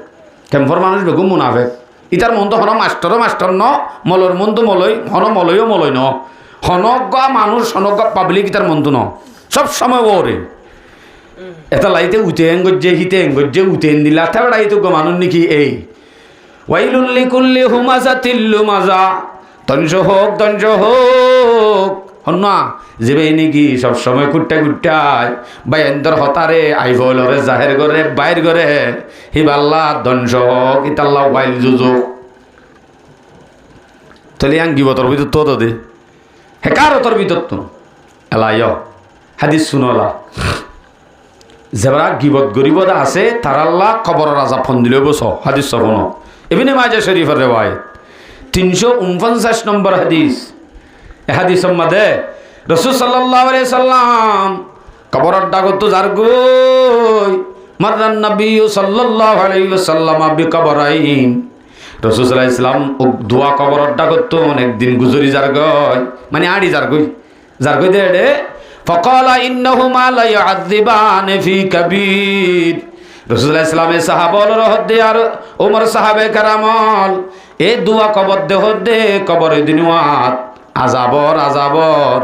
A: কেম্বর মানুষ বেগুন মুনাফেক। ইতার মন তো হন মাস্টরও মাস্টর ন, মলর মন তো মলই হন, মলইও মলই ন, হনগা মানুষ হনগা পাবলিক ইতার মন তো ন সব সময় ওরে এটা লাইতে উঠে গজ্জে হিতে গজ্জে উঠে দিলা তারপরে আইতো গো মানুষ নাকি এই ওয়াইলুল লিকুল্লি হুমাজাতিল লুমাজা। দঞ্জ হোক দঞ্জ হোক হন্না যেবে নাকি সব সময় কুট্টা কুট্টায় বাইন্দর হতারে আইভলরে জাহের করে বাইর করে হিবাল্লা দঞ্জ হোক ইতাল্লা ওয়াইল জুজু। তাহলে আং গিবতর ভিতর তো দে হেকারতর ভিতর তো এলাই হাদিস শুনলা যারা গিবত গরিবত আছে তার আল্লাহ খবরের আজাব ফোন দিলে বস হাদিস সবন এমনি মাঝে শরীফের রেওয়ায়ত 349 নম্বর হাদিস। এ হাদিস সম্মাদে রাসূল সাল্লাল্লাহু আলাইহি সাল্লাম কবরের ডাগত যার গই মাররান নবী সাল্লাল্লাহু আলাইহি ওয়াসাল্লাম বিকবরাইন। রাসূল সাল্লাল্লাহু আলাইহি সাল্লাম দোয়া কবরের ডাগত অনেকদিন গুজরি যার গই মানে আড়ি যার গই দে ফকালা ইন্নাহুমা লা ইউআযিবান ফি কাবীর। রাসূলুল্লাহ সাল্লাল্লাহু আলাইহি সাহাবাল রহদে আর ওমর সাহাবে কারামল এ দুয়া কবর দে হদে কবরে দিনওয়াত আযাবর আযাবর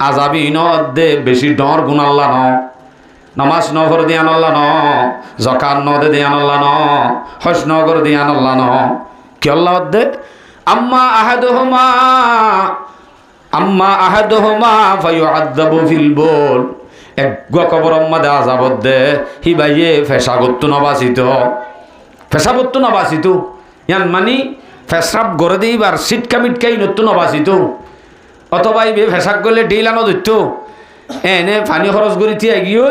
A: আযাবিন দে বেশি ডর গুনাল্লা ন নামাজ নফর দিয়ান আল্লাহ ন যাকাত ন দে দিয়ান আল্লাহ ন হজ ন কর দিয়ান আল্লাহ ন কি আল্লাহ দে আম্মা আহাদুহুমা ফায়ুআযাবু ফিল বুল। এক কবর মধ্যে আযাবত দে হি বাইয়ে ফেসাগত না বাসিত ইয়ান মানি ফেসরাব গড়ে দিবার সিটকা মিটকাই নতুন বাসিত অথবা বে ফেসাক গলে ডিলানো দিত এনে পানি খরচ করি থিয়ে গিয়ে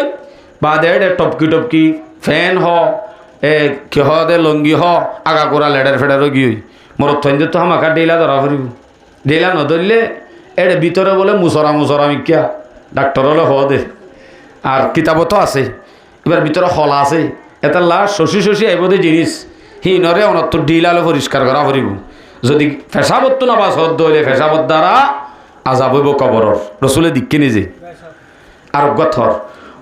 A: বা দে টপকি টপকি ফ্যান হ এ কি হ দে লঙ্গি হ আগা করা লেডার ফেডারও গিয়ে মোর থইন তো হামাকা ডিলা ধরা ফুরিব। ডিলা নধরলে এর ভিতরে বলে মুসরা মিকিয়া ডাক্তার হলে হ দে আর কিতাবতো আছে এবার ভিতরে হলা আছে এটা লা শশী আইব দে জিনিস হি নরে অনত্ত ডিলালে পরিষ্কার করা ফুরিব। যদি ফেসাবত না বাস হদ হইলে ফেসাবত দ্বারা আজাব হইব কবরর রসুলে দিককে নিজে আর গথর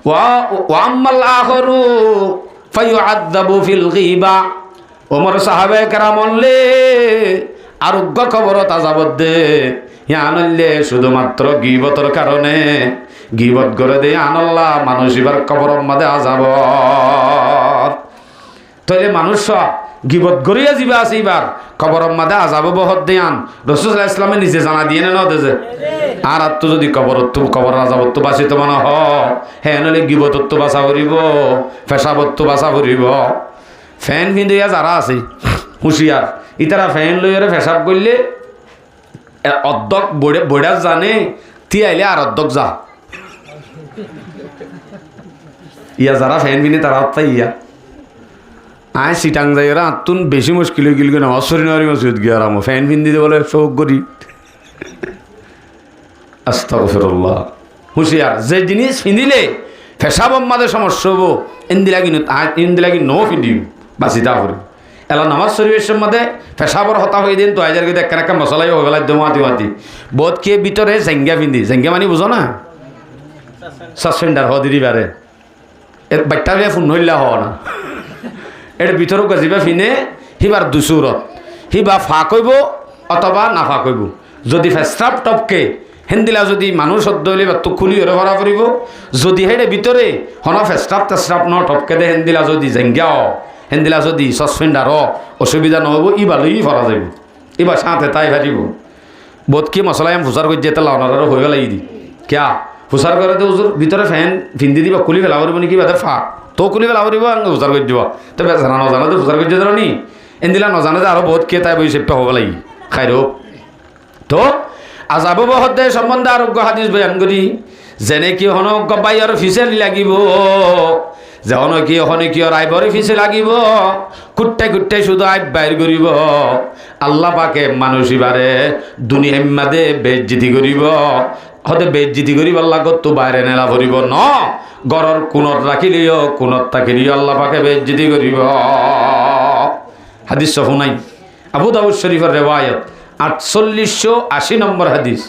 A: ওয়া আম্মাল আখরু ফায়ুআযাবু ফিল গীবা। ওমর সাহাবে কেরামলে আর কবরত আযাবত দে ইয়ানলে শুধুমাত্র গীবতর কারণে গীবত করে দে আনাল্লাহ মানুষ এবার কবরের মধ্যে আযাব। তাইলে মানুষ গিবত গরিয়া যাবা আছে এবার কবরের মাঝে আযাব বহুত দেয়ান রাসূল সাল্লাল্লাহু আলাইহি ওয়াসাল্লামে নিজে জানা দিয়ে না দেছে আর তো যদি কবর আযাবত তো বাঁচিত মনে হ হ্যাঁ নলে গিবতত তো বাঁচা করিব পেশাবত তো বাঁচা করিব ফ্যান পিন্ধিয়া যারা আছে হুঁশিয়ার ইতারা ফ্যান লইয়ারে পেশাব করলে অর্ধক বইডা জানে তি আইলে আর অর্ধক যা ইয়া যারা ফ্যান পিনে তারা হত্যা ইয়া আয় সিটাং যাই ওরা আত্মুন বেশি মুশকিল হয়ে গেল না অসরি নরি মসজিদ গিয়ে আর ফ্যান পিন দিতে বলে শোক করি আস্তাগফিরুল্লাহ হুঁশিয়ার যে জিনিস পিন্ধিলে পেশাব মাঝে সমস্যা হবো ইন্দিলাগি নো পিন্ধিব বাঁচি তা করি এলা নামাজ শরীফের মধ্যে পেশাবর হতা হয়ে দিন তো হাজার কিন্তু একটা মশলাই হয়ে গেল মাতি মাতি বোধ কে ভিতরে জেঙ্গা পিন্ধি জেঙ্গা মানে বুঝো না সাসপেন্ডার হ দিদি বারে এর বাচ্চা বিয়া ফোন হইলা হ না এর ভিতরও গাজিবা ফিনে সিবাৰ দুচুৰত সিবা ফা কইব অথবা নাফা কইব যদি ফেস্রাপ টপকে হেন্দিলা যদি মানুষ শব্দ হইলে বা তো খুলি হরে ভরা পড়িব যদি হেডে ভিতরে হন ফেস্রাপ তেস্রাপ ন টপকে দে হেন্দিলা যদি জেঙ্গা হেন্দিলা যদি সসপেন্ডার অসুবিধা নহব ই ভালোই ভরা যাব এবার সাঁতে তাই ভারিব বোধ কি মশলাই আমি ফুসার করে যেতে লাউনারও হয়ে গেল দি কিয়া ফুসার করে তো ওজোর ভিতরে ফ্যান ফিন্দি দিবা খুলি ফেলা করব নাকি বাদে ফা তো খুলি ফেলা করব ফুসার করে দিব তো জানা নজানা তো ফুসার করে যেতে নি এন্দিলা নজানে যে আরো বহুত কে তাই বই সেপ্পা হব লাগি খাই রোগ তো আজাব বহদে সম্বন্ধে আরোগ্য হাদিস বয়ান করি যেনে কি হন গবাইয়ার ফিসেল লাগিব যেন কি হনে কি আইবর ফিসে লাগিব কুট্টাই কুট্টাই শুধু আইব বাইর করিব আল্লাহ পাকে মানুষ ইবারে দুনিয়া মাদে বেজ্জিতি করিব হতে বেজ্জিতি করিব আল্লাহ তো বাইরে নেলা ভরিব ন গড়র কোনত রাখিলিও কোনত থাকিলিও আল্লাহ পাকে বেজ্জিতি করিব হাদিস শুনাই আবু দাউদ শরীফের রেওয়ায়ত 4880 নম্বর হাদিস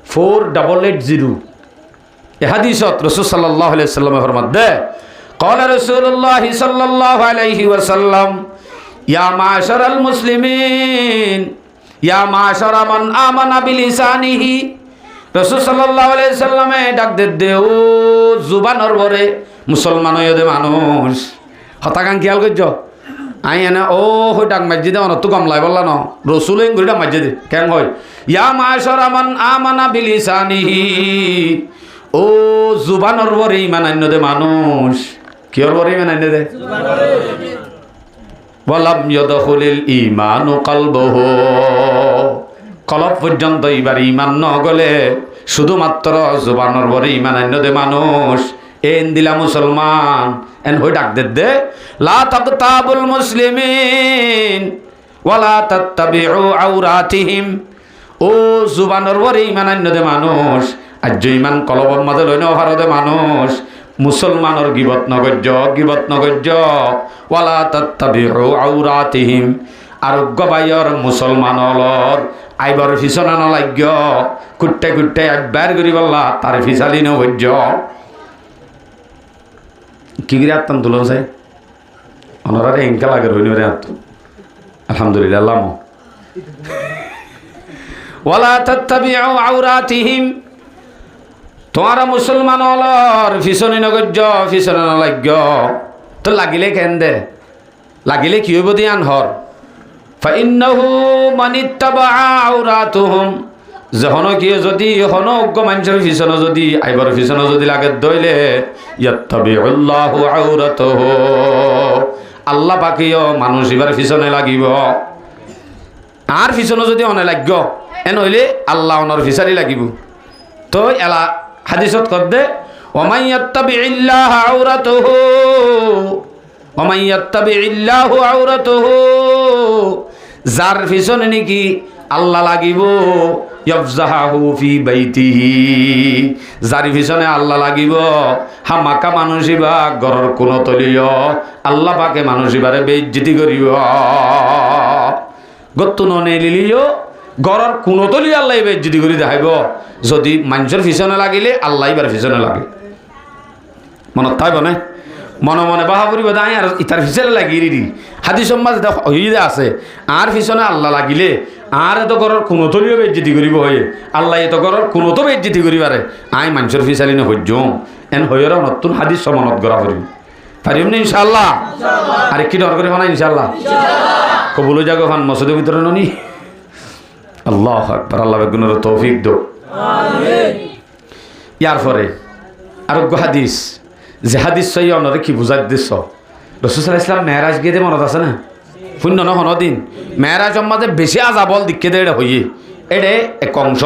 A: 4880 এ হাদিসত রাসূল সাল্লাল্লাহু আলাইহি ওয়াসাল্লাম ফরমাতে قال رسول الله صلى الله عليه وسلم يا معشر المسلمين يا معشر من آمن بلسانه রাসূল সাল্লাল্লাহু আলাইহি ওয়াসাল্লামে ডাক দে ও জুবানর বরে মুসলমান হইতে মানুষ হতাকাং খেয়াল করছ আই এনে ও হই ডাক মসজিদে অনত কমলাই বললা ন রসুল এন গড়ি ডাক মসজিদে কেন হয় ইয়া মাশার মান আমানা বিলিসানিহি ও জুবানর বরে ইমান আন্যদে মানুষ কিয়র বরে ইমান আন্যদে ওয়ালাম ইয়াদখুলিল ঈমানু কলবহু কলব পর্যন্ত এবার ইমান ন গলে শুধুমাত্র জুবানর বরে ইমান আন্যদে মানুষ এন দিলা মুসলমান এন হই ডাক দে লা তাকতাবুল মুসলিমিন ওয়ালা তাত্তাবিউ আওরাতিহিম ও জুবানর বরে ইমান আন্যদে মানুষ আজ ইমান কলবর মাঝে লইন ভারতে মানুষ মুসলমানর গিবত নগর্য ওয়ালা তাত্তাবিউ আওরাতিহিম আরোগ্য বাইর মুসলমানর আইবার ফিসনা নলাগ্য কুট্টে কুট্টে একবার করি বললা তার ফিসালি নভ্য কি করে আত্মান তুলো চাই অনরারে এঙ্কা লাগে রইনি রে আত্ম আলহামদুলিল্লাহ আল্লাহ ওয়ালা তাত্তাবিউ আওরাতিহিম তোমারা মুসলমান হলর ফিসনি নগর্য ফিসনে নলাগ্য তো লাগিলে কেন দে লাগিলে কি হইব দিয়ান হর ফাইন্নাহু মানিত্তাবা আওরাতুহুম যখন কি যদি হন অজ্ঞ মানুষের ফিসনে যদি আইবার ফিসনে যদি লাগে দইলে ইয়াত্তাবিউল্লাহু আওরাতুহু আল্লাহ পাকিও মানুষ এবার ফিসনে লাগিব আর ফিসনে যদি অনে লাগব এন হইলে আল্লাহ অনর ফিসারি লাগিব তো এলা হাদিসত কর দে ওমান ইয়াত্তাবিউল্লাহু আওরাতুহু ওমান ইয়াত্তাবিউল্লাহু আওরাতুহু যার ফিসনে নাকি আল্লাহ লাগিব ইয়াফজাহু ফি বাইতিহি যার ফিসনে আল্লাহ লাগিব হামাকা মানুষিবা ঘরের কোন তলিও আল্লাহ পাকে মানুষিবারে বেইজ্জতি করিব গত্তু ননে লিলিও ঘরের কোন তলি আল্লাহ বেইজ্জতি করি দেখাইব যদি মানুষের ফিসনে লাগিলে আল্লাহ এবার ফিসনে লাগে মনত তাই বনে মনে মনে বাহাবুরি বাদাই আর ইতার ফিসনে লাগিয়ে দি হাদিস সমাজ হইয়া আছে আর ফিসনে আল্লাহ লাগিলে আর এত ঘরের কোনো তলিও বেজ্জিতি করিব হয়ে আল্লাহ এত ঘরের কোনো তো বেজ্জিতি করিবারে আই মানুষের ফিসালি নহ্য এন হইয়ার নতুন হাদিস সমানত গড়া করি পারিম না ইনশাআল্লাহ আর কি ডর করে ফানা ইনশাআল্লাহ কবুল জাগো ফান মসজিদের ভিতরে ননি আল্লাহু আকবার আল্লাহ বেগুনের তৌফিক দো আমিন ইয়ার পরে আরোগ্য হাদিস যে হাদিস সই আপনারা কি বুঝাই দিচ্ছ রাসূল সাল্লাল্লাহু আলাইহি ওয়াসাল্লাম মেরাজ গিয়ে মনত আছে না শূন্য ন দিন মেরাজ মাঝে বেশি আজাবল দিকে দে এটা হইয়ে এডে এক অংশ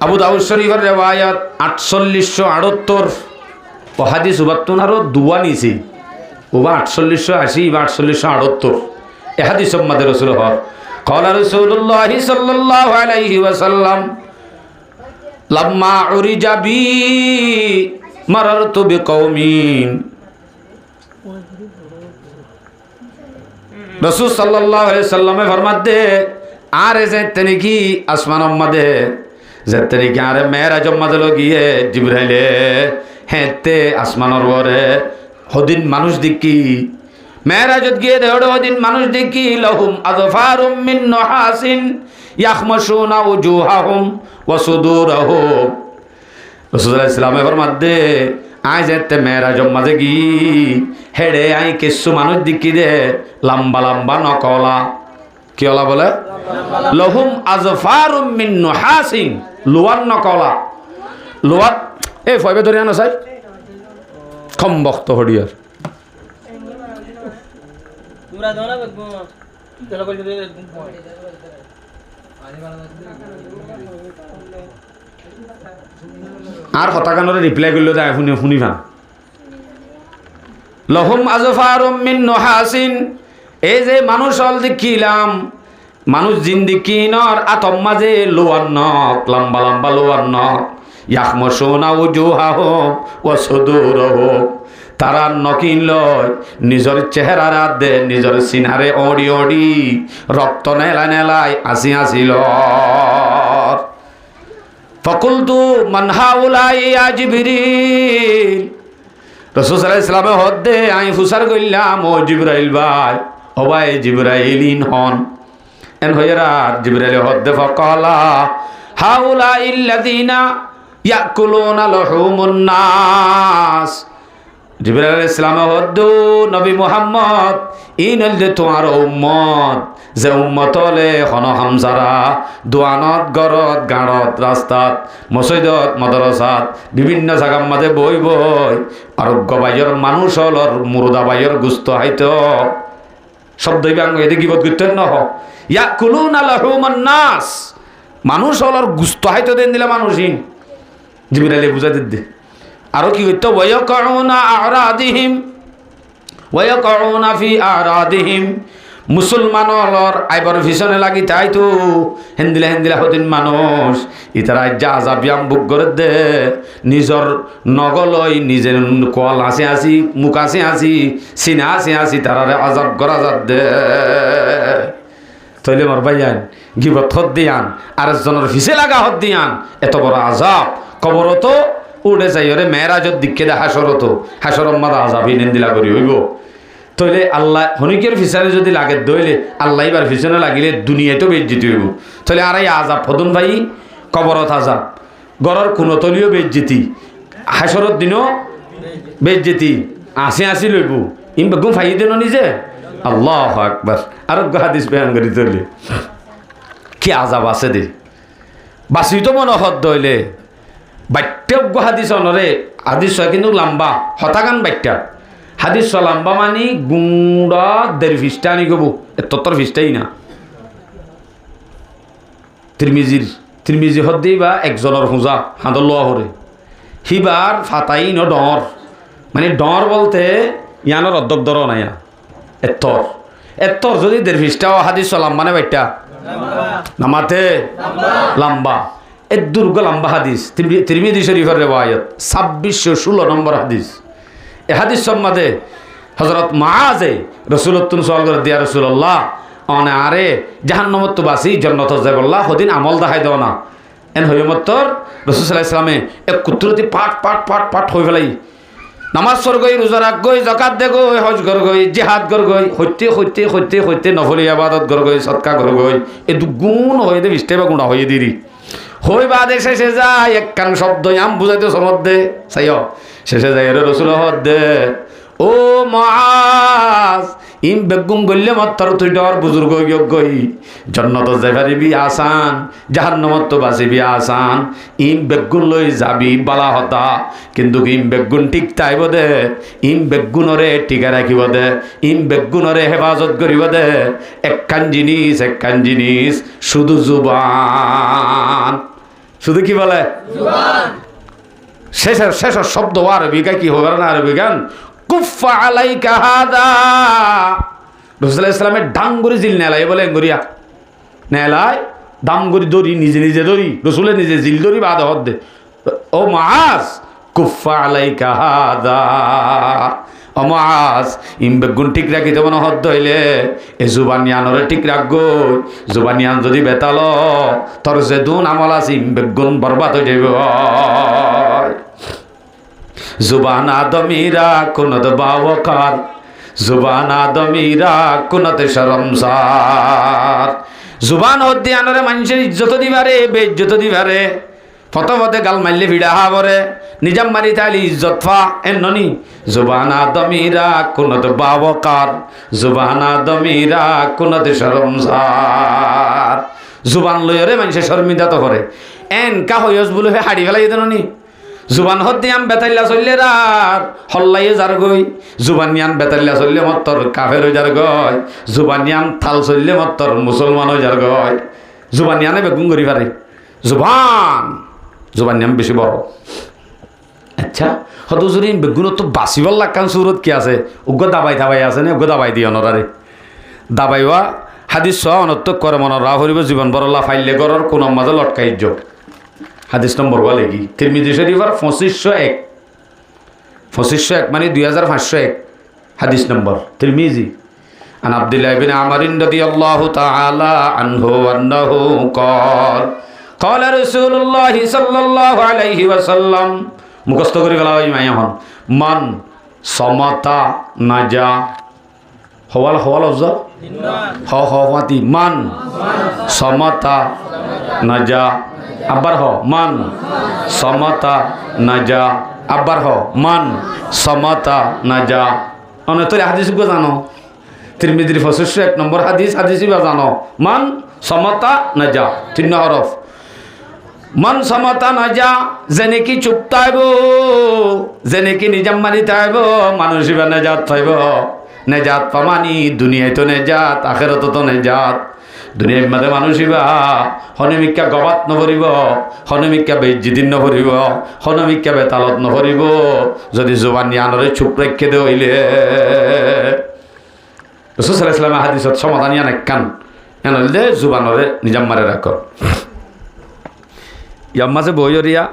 A: আবু দাউদ শরীফের রিওয়ায়াত 4878 ও হাদিস উবাত্তুন আরো দুয়া নিছি ওবা 4880 বা 4878 এ হাদিস মাঝে রাসূল হক قال رسول الله صلى الله عليه وسلم لما عرج بي مررت بقوم रसूल सल्लल्लाहु अलैहि वसल्लम फरमाते आरे जेते की आसमान मदे जेते की आरे मेराज मदे लगिए जिब्राइले हेते आसमानर वरे हदिन मानुष दिकी मेराजत गिए देड़ो हदिन मानुष दिकी लहुम अज़फारुम मिन नहासिन यखमशूना वजुहाहुम व सुदूरहुम रसूल सल्लल्लाहु अलैहि वसल्लम फरमाते आय जेते मेराज मदे की हेडे आई किस्सु मानुष दिकी दे लंबा लंबा नकला কি ওলা বলে লহুম আজফারুম মিন নুহাসিন লোয়ার নকলা লোয়ার এই ফয়বে ধরে আনো চাই কম বক্ত হডিয়ার আর হতাকানরে রিপ্লাই করলে দেয় শুনিবা লহুম আজফারুম মিন নুহাসিন এই যে মানুষ হল দেখিলাম মানুষ জিন্দিকিনর আতম মাঝে লোয়ার নখ লম্বা লম্বা লোয়ার নখ ইয়াখমশুনা উজুহাহুম ওয়া সুদুরহুম তারা নকিন লয় নিজের চেহারার আদে নিজের সিনারে ওড়ি ওড়ি রক্ত নেলা নেলাই আসি আসিল ফাকুলতু মান হাউলাই ইয়া জিবরিল রাসূল সাল্লাল্লাহু আলাইহি ওয়াসাল্লাম হদ্দে আমি ফুসার কইলাম ও জিবরাইল ভাই ও ভাই জিবরাইলিন হন এন হইরা জিবরাইল হদ্দে ফাকালা হাউলা ইল্লাযিনা ইয়াকুলুনা লহুমুন নাস জিবরাইল আলাইহিস সালাম হদ্দু নবী মুহাম্মদ ইনল যে তোমার উম্মত যে উম্মত হলে হন হামজারা দোয়ানত গরত গাঁড়ত রাস্তাত মসজিদত মাদ্রাসাত বিভিন্ন জায়গার মাঝে বই বই আরোগ্য বাইয়ের মানুষ হলর মুরদা বাইয়ের গুস্ত হাইতো শব্দ এদিকে বোধ করতে নহ ইয়াকুলুনা লাহুমান নাস মানুষ হলর গুস্ত হাইতো দেন দিলে মানুষই জিবরাইল বুঝা দিতে আরো কি করতো ওয়ায়াকুনা আরাদিহিম ওয়ায়াকুনা ফি আরাদিহিম মুসলমান হলর আইবার পিছনে লাগি তাই তো হেন্দিলা হেন্দিলা হদিন মানুষ ইতারা যা যা ব্যায়াম বুক করে দে নিজর নগলই নিজের কল আসে আসি মুখ আসে আসি সিনা আসে আসি তারারে আজাব করা যাত দে তইলে মর ভাইয়ান গিবত হদ দিয়ান আরেকজনের পিছে লাগা হদ দিয়ান এত বড় আজাব কবর তো উড়ে যাই ওরে মেরাজত দিকে দে হাসর মাদা আজাবই হেন্দিলা করি হইব তইলে আল্লাহ হনিকের ফিসারে যদি লাগে দইলে আল্লাহ এবার ফিসনে লাগিলে দুনিয়াতেও বেজ্জিতি হইব তাহলে আর এই আজাব ফদন ভাই কবরত আজাব গড়র কোনো তলিও বেজ্জিতি হাসরত দিনও বেজ্জিতি আসি আসি লইব ইম বেগুম ফাই দেন নিজে আল্লাহু আকবার আর হাদিস বয়ান করি তইলে কি আজাব আছে দে বাসি তো মনে হদ দইলে বাট্য হাদিস অনরে হাদিস হয় কিন্তু লম্বা হতাগান বাট্যা হাদিস লম্বা মানি গুঁড়া দেড় ফিসটা আনি গবু তত্তর ফিসটাই না তিরমিজি হদ্দি বা একজনের হুঁজা হাঁদর লোয়া হরে হিবার ফাতাই ন ডর মানে ডর বলতে ইয়ানোর অর্ধক দর নাইয়া এত্তর যদি দেড় ফিসটাও হাদিস লম্বা নে বাইটা নামাতে লম্বা এ দুর্গ লম্বা হাদিস তিরমিজি শরীফের রিওয়ায়াত 2616 নম্বর হাদিস এ হাদিস সম্মাদে হযরত মুআজে রাসূলুল্লাহ সাল্লাল্লাহু আলাইহি দিয়া রাসূলুল্লাহ অনে আরে জাহান্নামত তো বাসি জান্নাত যাবল্লাহ হদিন আমল দেখাই দাও না এন হইমতর রাসূল সাল্লাল্লাহু আলাইহি সাল্লামে এক কুত্রতি পাট হই ফেলাই নামাজ পড় গই রোজা রাখ গই যাকাত দে গই হজ কর গই জিহাদ কর গই হইতে নফল ইবাদত কর গই সদকা কর গই এ দুগুণ হই দে বিস্তেবা গুণা হই দিরি হই বাদে শেষে যায় এক কান শব্দ আম বুঝাইতে সমদ্দে চাইও শেষে যায় রে রাসূল হদ্দে ও মুআজ ইম বেগুম গল্লে মত্তর তুই ডর বুজুর্গ গই জান্নাত যাইবি আসান জাহান্নামত তো বাঁচিবি আসান ইম বেগুন লই যাবি বালা হতা কিন্তু ইম বেগুন ঠিক তাইব দে ইম বেগুনরে টিকা রাখিব দে ইম বেগুনরে হেফাজত করিব দে একখান জিনিস শুধু জুবান শুধু কি বলে জুবান শেষ শব্দ আরবি কি হবে না আরবি গান কুফা আলাইকা হাদা রাসূলুল্লাহ ইসলামের ডাঙ্গুরি জিল নেলাই বলে গরিয়া নেলাই দামগুরি দড়ি নিজে দড়ি রসুলের নিজে জিল দড়ি বাদ হদ দে ও মুআজ কুফা আলাইকা হাদা ও মুআজ ইম বেগুন ঠিক রাখি তো মনে হদ হইলে এ জুবানিয়ানরে ঠিক রাখগো জুবানিয়ান যদি বেতাল তোর যে দুন আমল আছে ইম বেগুন বরবাদ হয়ে যাইব জুবান আদমিরা কুনত বাওকার জুবান আদমিরা কুনত শরমসার জুবান হদ্দিয়ানরে মানুষের ইজ্জত দিবারে বেইজ্জত দিবারে ফতফতে গাল মারলে ভিড়া হাবরে নিজাম মারি তাইলে ইজ্জত ফা এননি জুবান আদমিরা কুনত বাওকার জুবান আদমিরা কুনত শরমসার জুবান লয়রে মানুষে শর্মিন্দা তো করে এন কা হইস বলে হাড়ি ফেলাই দেননি জুবান হদ্দিয়াম বেতাল্লা চললে রাত হল্লাইয়ে যার গই জুবানিয়ান বেতাল্লা চললে মত্তর কাফের হয়ে যার গয় জুবানিয়ান থাল চললে মত্তর মুসলমান হয়ে যার গয় জুবানিয়ানে বেগুন করি পারে জুবানিয়াম বেশি বড় আচ্ছা হত যদি বেগুনত তো বাঁচিবার লাগান সুরত কি আছে উগ্র দাবাই আছে না উগ্র দাবাই দিয়ে অনরারে দাবাইওয়া হাদিস ছ অনত্য করে মনৰ রা ভরিব জীবন বরলা ফাইলে গড়ৰ কোন মাঝে লটকাই যোগ হাদিস নম্বর বলে কি তিরমিজি শরীফের 2501 মানে 2501 হাদিস নম্বর তিরমিজি আন আব্দুল্লাহ ইবনে আমর রাদিয়াল্লাহু তাআলা আনহু আন্নাহু قال قال رسول الله صلى الله عليه وسلم মুখস্থ করে গেলা ওই মাইয়া হন মান সমতা নাজা হওয়াল অবজা হাতি মান সমতা নাজা আবার হ মান সমতা নাজা আবার হ মান সমতা নাজা অনে তোর হাদিস গো জানো তিরমিজির 2501 নম্বর হাদিস বা জানো মান সমতা নাজা তিন হরফ মান সমতা নাজা যেনে কি চুপ তাইব যেনে কি নিজাম মারি তাইব মানুষ বা নেজাত পাইব নেজাত পামানি দুনিয়ায় তো নেজাত আখেরাত তো নেজাত দুনিয়ার মাঝে মানুষইবা হনমিকা গবাত নভরিব হনমিকা বেজ্জিদিন নভরিব হনমিকা বেতালত নভরিব যদি জুবানি আনরে চুপ রেখে দে হইলে রাসূল সাল্লাল্লাহু আলাইহি ওয়াসাল্লাম হাদিসত সমাধান ইয়ান একখান এনলে জুবানরে নিজাম মারে রাখ ইয়াম্মাসে বইরিয়া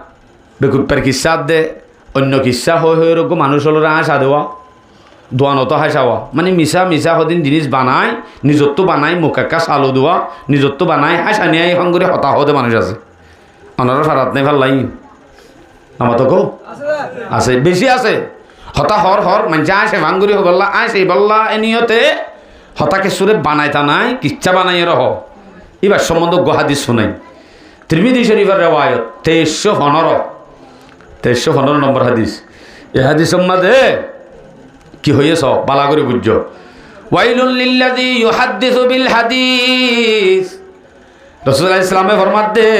A: বেকুপ্পার কিসা দে অন্য কিসা হয়ে রকম মানুষ হলো আশা দেওয়া দোয়ানত হাসাওয়া মানে মিশা সদিন জিনিস বানায় নিজত্ব বানায় মুখাক্কা চালু দেওয়া নিজত্ব বানায় হাসা নিয়ে সংগরে হতাশ হতে মানুষ আছে অনারা ফারাত নেই ভাল লাগি আমার তো কো আছে বেশি আছে হতা হর মানে আসে ভাঙ্গুরি বললা আসে বললা এনিয়তে হতাকে সুরে বানাইতা নাই কিচ্ছা বানাই রহ এবার সম্বন্ধ হাদিস শুনাই তিরমিজি শরীফের রেওয়ায়ত 2315 নম্বর হাদিস এই হাদিসের মধ্যে কি হয়েছ বালা করে বুঝছ ওয়াইলুল লিল্লাযী ইউহাদ্দিসু বিল হাদিস রাসূলুল্লাহ ইসলামে ফরমাত দে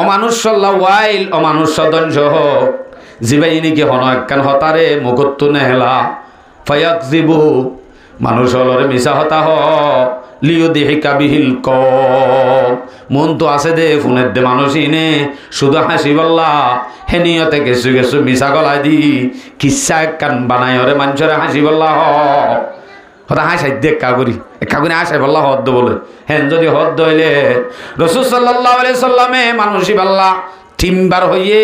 A: অমানুষ্যল্লা ওয়াইল অমানুষ্য দঞ্জ হোক জিবাইনি কি হন একখান হতারে মুখত্তু নেহেলা ফায়াকযিবু মানুষ হলরে মিশা হতা হ লিয়ুদহিকা বিহিল কম মন তো আছে দে ফোনের দে মানুষই নে শুধু হাসি বললা হেনিয়তে কিছু মিশা গলায় দি কিসা একখান বানাই হরে মানুষরে হাসি বললা হতা হাসাই দে একা করি হাসাই বললা হদ্দ বলে হেন যদি হদ্দ হইলে রাসূল সাল্লাল্লাহু আলাইহি সাল্লামে মানুষই বললা তিনবার হইয়ে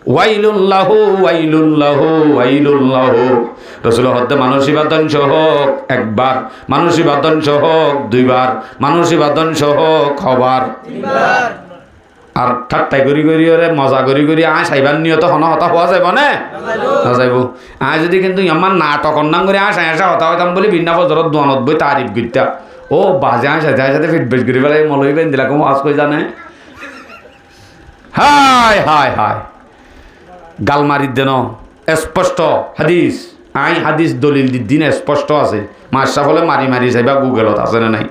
A: ওয়াইলুল্লাহু রাসূল হদ্দে মানুষই বাদন হোক একবার মানুষই বাদন হোক দুইবার মানুষই বাদন হোক হবার আর ঠাট্টাই করি ওরে মজা করি আসাইবার নিয়ত হন হতা হওয়া যাইব না যাইব যদি কিন্তু আমার নাটক অন্যাং করে আসা হতা হইতাম বলি বিনা বজরত দোয়ানত বই তারিফ গিতা ও বাজে আসাইতে ফিডব্যাক করি পেলাই মলই বেন দিলা কম আজ কই জানে হায় গাল মারি দেন স্পষ্ট হাদিস আই হাদিস দলিল দিন স্পষ্ট আছে মাসা ফলে মারি মারি যাইবা গুগলত আছে না নাই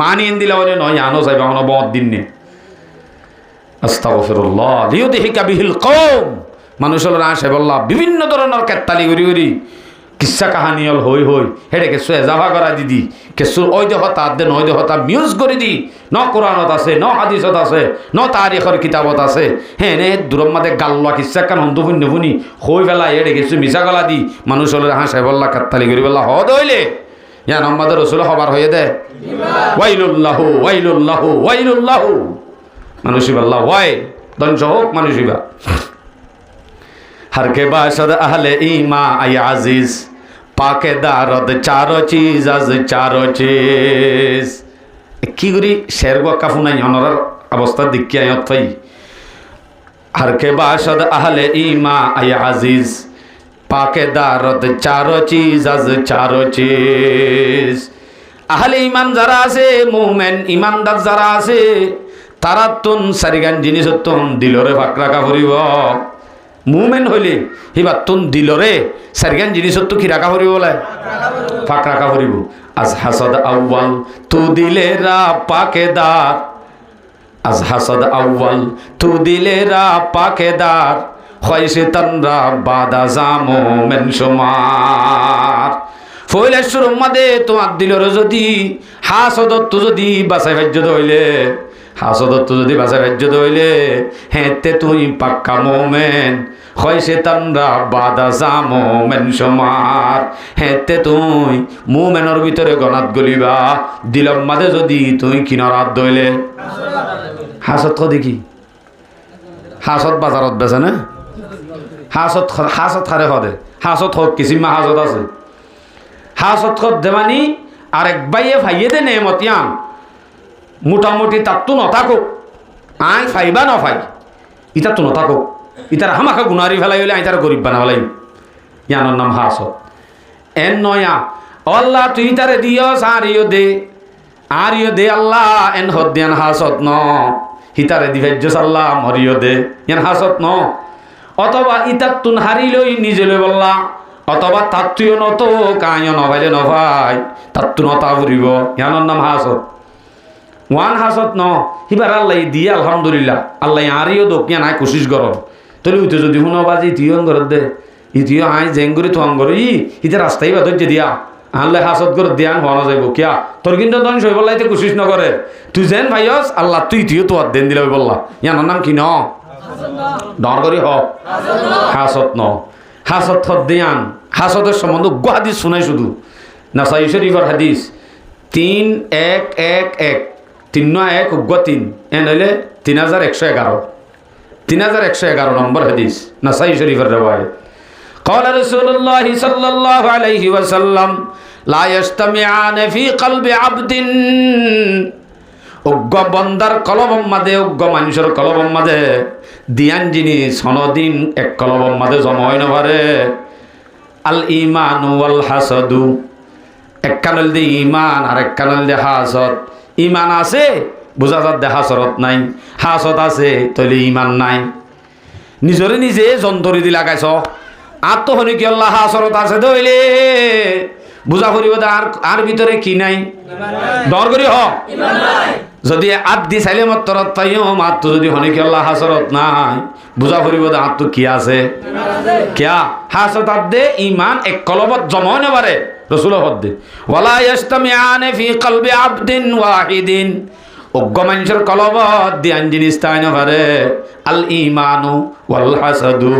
A: মানি এন দিলা বলে নয় আনো যাইবা কোনো বদ দিন নে আস্তাগফিরুল্লাহ লিউদহিকা বিহিল কওম মানুষের আসে বললা বিভিন্ন ধরনের কেতালি ঘুরি ঘুরি কিসা কাহানি হল হই হই হেডে কেসু এজাভা করা দিদি কেসু ওই দেহ তার দে নয় দেহ তা মিউজ করে দি ন কোরআনত আছে ন হাদিসত আছে ন তারিখের কিতাবত আছে হ্যাঁ নে দূরম মাদে গাল্লা কিসা কান হন্দু শুনি শুনি হই ফেলা হেডে কেসু মিশা গলা দি মানুষের হাসে বললা কেতালি ঘুরি বললা হদ হইলে ইয়া মোহাম্মদ রসুল হবার হয়ে দে ওয়াইলুল্লাহু ওয়াইলুল্লাহু ওয়াইলুল্লাহু মানুষই বললা ওয়াই ধ্বংস হোক মানুষইবা हर के बाशद अहले ईमा आय अजीज पाके दारद चारो चीज आज चारो चीज की गुरी शेर गो काफुनाई हनर अवस्था दिक्किया यत फाई हर के बाशद अहले ईमा आय अजीज पाके दारद चारो चीज आज चारो चीज अहले ईमान जरा से मुमिन ईमानदार जरा से तारातुन सारिगान जिनिसतुन दिलरे फाकरा का भरिब মুমেন হইলে হিবা তুন দিলরে সারগান জিনিসত তো কি রাখা হরিব বলে ফাঁক রাখা হরিব আজ হাসদ আউয়াল তু দিলে রা পাকেদার আজ হাসদ আউয়াল তু দিলে রা পাকেদার হয় শয়তানরা বাদা জামো মেন সুমার ফইলেশ্বর উম্মাদে তোমার দিলরে যদি হাসদত যদি বাসাই ভাজ্য হইলে হাসদত যদি বাসাই ভাজ্য হইলে হেতে তুই পাক্কা মোমেন হয় শয়তানরা বাদা জামো মেন সুমার হেতে তুই মোমেনের ভিতরে গনাত গলিবা দিলম মাদে যদি তুই কিনারাত দইলে হাসদ তো দেখি হাসদ বাজারত বেছে না হাসদ হাসদ হারে হদে হাসদ হোক কিসিমা হাসদ আছে হাসদ খদ দেমানি আরেক বাইয়ে ভাইয়ে দে নেমতিয়ান মোটামুটি তার তো নথাকো আই ফাইবা ন ফাই ইতার তো নথাকো ইতার হামাখা গুনারি ফেলাই হইলে আই তার গরিব বানাবলাই ইয়ানোর নাম হাসদ এন নয়া আল্লাহ তুই তারে দিয়স আরিও দে আল্লাহ এন হদ্যান হাসদ ন হিতারে দিভাজ্য আল্লাহ মরিও দে ইয়ান হাসদ ন অথবা ইতার তুন হারিলই নিজে লই বললা অথবা তার তুইও নত কাইও নভাইলে নভাই তার তু নতা ফুরিব ইয়ানোর নাম হাসদ ওয়ান হাসত ন হিবার আল্লাহ দিয়ে আলহামদুলিল্লাহ আল্লাহ আরিও দোক ইয়া নাই কোশিশ কর তলি উঠে যদি শুনো বাজি ইতিও ঘরত দে ইতিও আই জেঙ্গুরি তো অঙ্গর ইতে রাস্তাই বা ধৈর্য দিয়া আল্লাহ হাসত করে দিয়ান হওয়া যাইব কিয়া তোর কিন্তু তখন সই বললাইতে কোশিশ নকরে তুই যেন ভাইয়স আল্লাহ তুই ইতিও তো দেন দিলে বললা ইয়ানোর নাম কি ন ডর করি হ হাসত ন হাসত দিয়ান হাসতের সম্বন্ধে হাদিস শোনাই শুধু নাসাই শরীফের হাদিস 3-1-1-1 3-1 উগ্র 3 এন হইলে 3111 3111 নম্বর হাদিস নাসাই শরীফের রওয়ায়াত قال رسول الله صلى الله عليه وسلم لا يجتمعان في قلب عبد উগ্র বন্দার কলবম মাদে উগ্র মানুষের কলবম মাদে দিয়ান জিনিস সনদিন এক কলবম মাদে জমা হয় না পারে আল ঈমান ওয়াল হাসাদু এক কানল দি ঈমান আর এক কানল দি হাসদ ঈমান আছে বুঝা যাত দে হাসরত নাই হাসদ আছে তইলে ঈমান নাই নিজরে নিজে যন্ত্রী দি লাগাইছ আত্মহনি কি আল্লাহ হাসরত আছে দইলে বুঝা করিব আর ভিতরে কি নাই ডর করি হ ঈমান নাই যদি আদ দি চাইলে মতরত পাইও মাত্র যদি হনি কি আল্লাহ হাসরত নাই বুঝা করিব আর তো কি আছে কিয়া হাসত দে ঈমান এক কলবত জমা না পারে রসুল হদ্দে ওয়ালা ইয়াজতামিআনে ফি কলবি আবদিন ওয়াহিদিন উগ্র মানুষের কলবত দিয়ান জিনিস তাই না পারে আল ঈমানু ওয়াল হাসাদু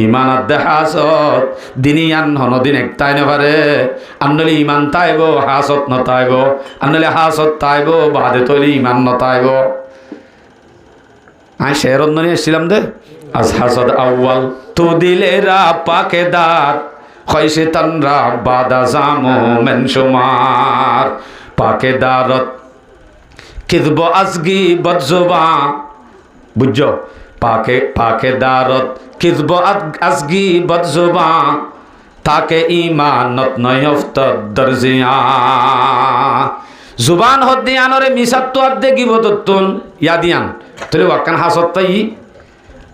A: ঈমান আর হাসদ দিনিয়ান হনদিন এক তাই না পারে আনলে ঈমান তাইব হাসদ ন তাইব আনলে হাসদ তাইব বাদে তলি ঈমান ন তাইব আই শেরত ননি আসছিলাম দে আজ হাসদ আউয়াল তু দিলে রা পাকেদার হয় শয়তানরা বাদা জামো মেন সুমার পাকেদারত কিযব আজগি বদজুবা বুঝছো পাকেদারত কিযব আজগি বদজুবা তাকে ঈমানত নয়ফত দরজিয়া জুবান হদ্দিয়ানরে মিসাত্তু আদে গিবততুন ইয়াদিয়ান তলে ওয়াকান হাসত তাই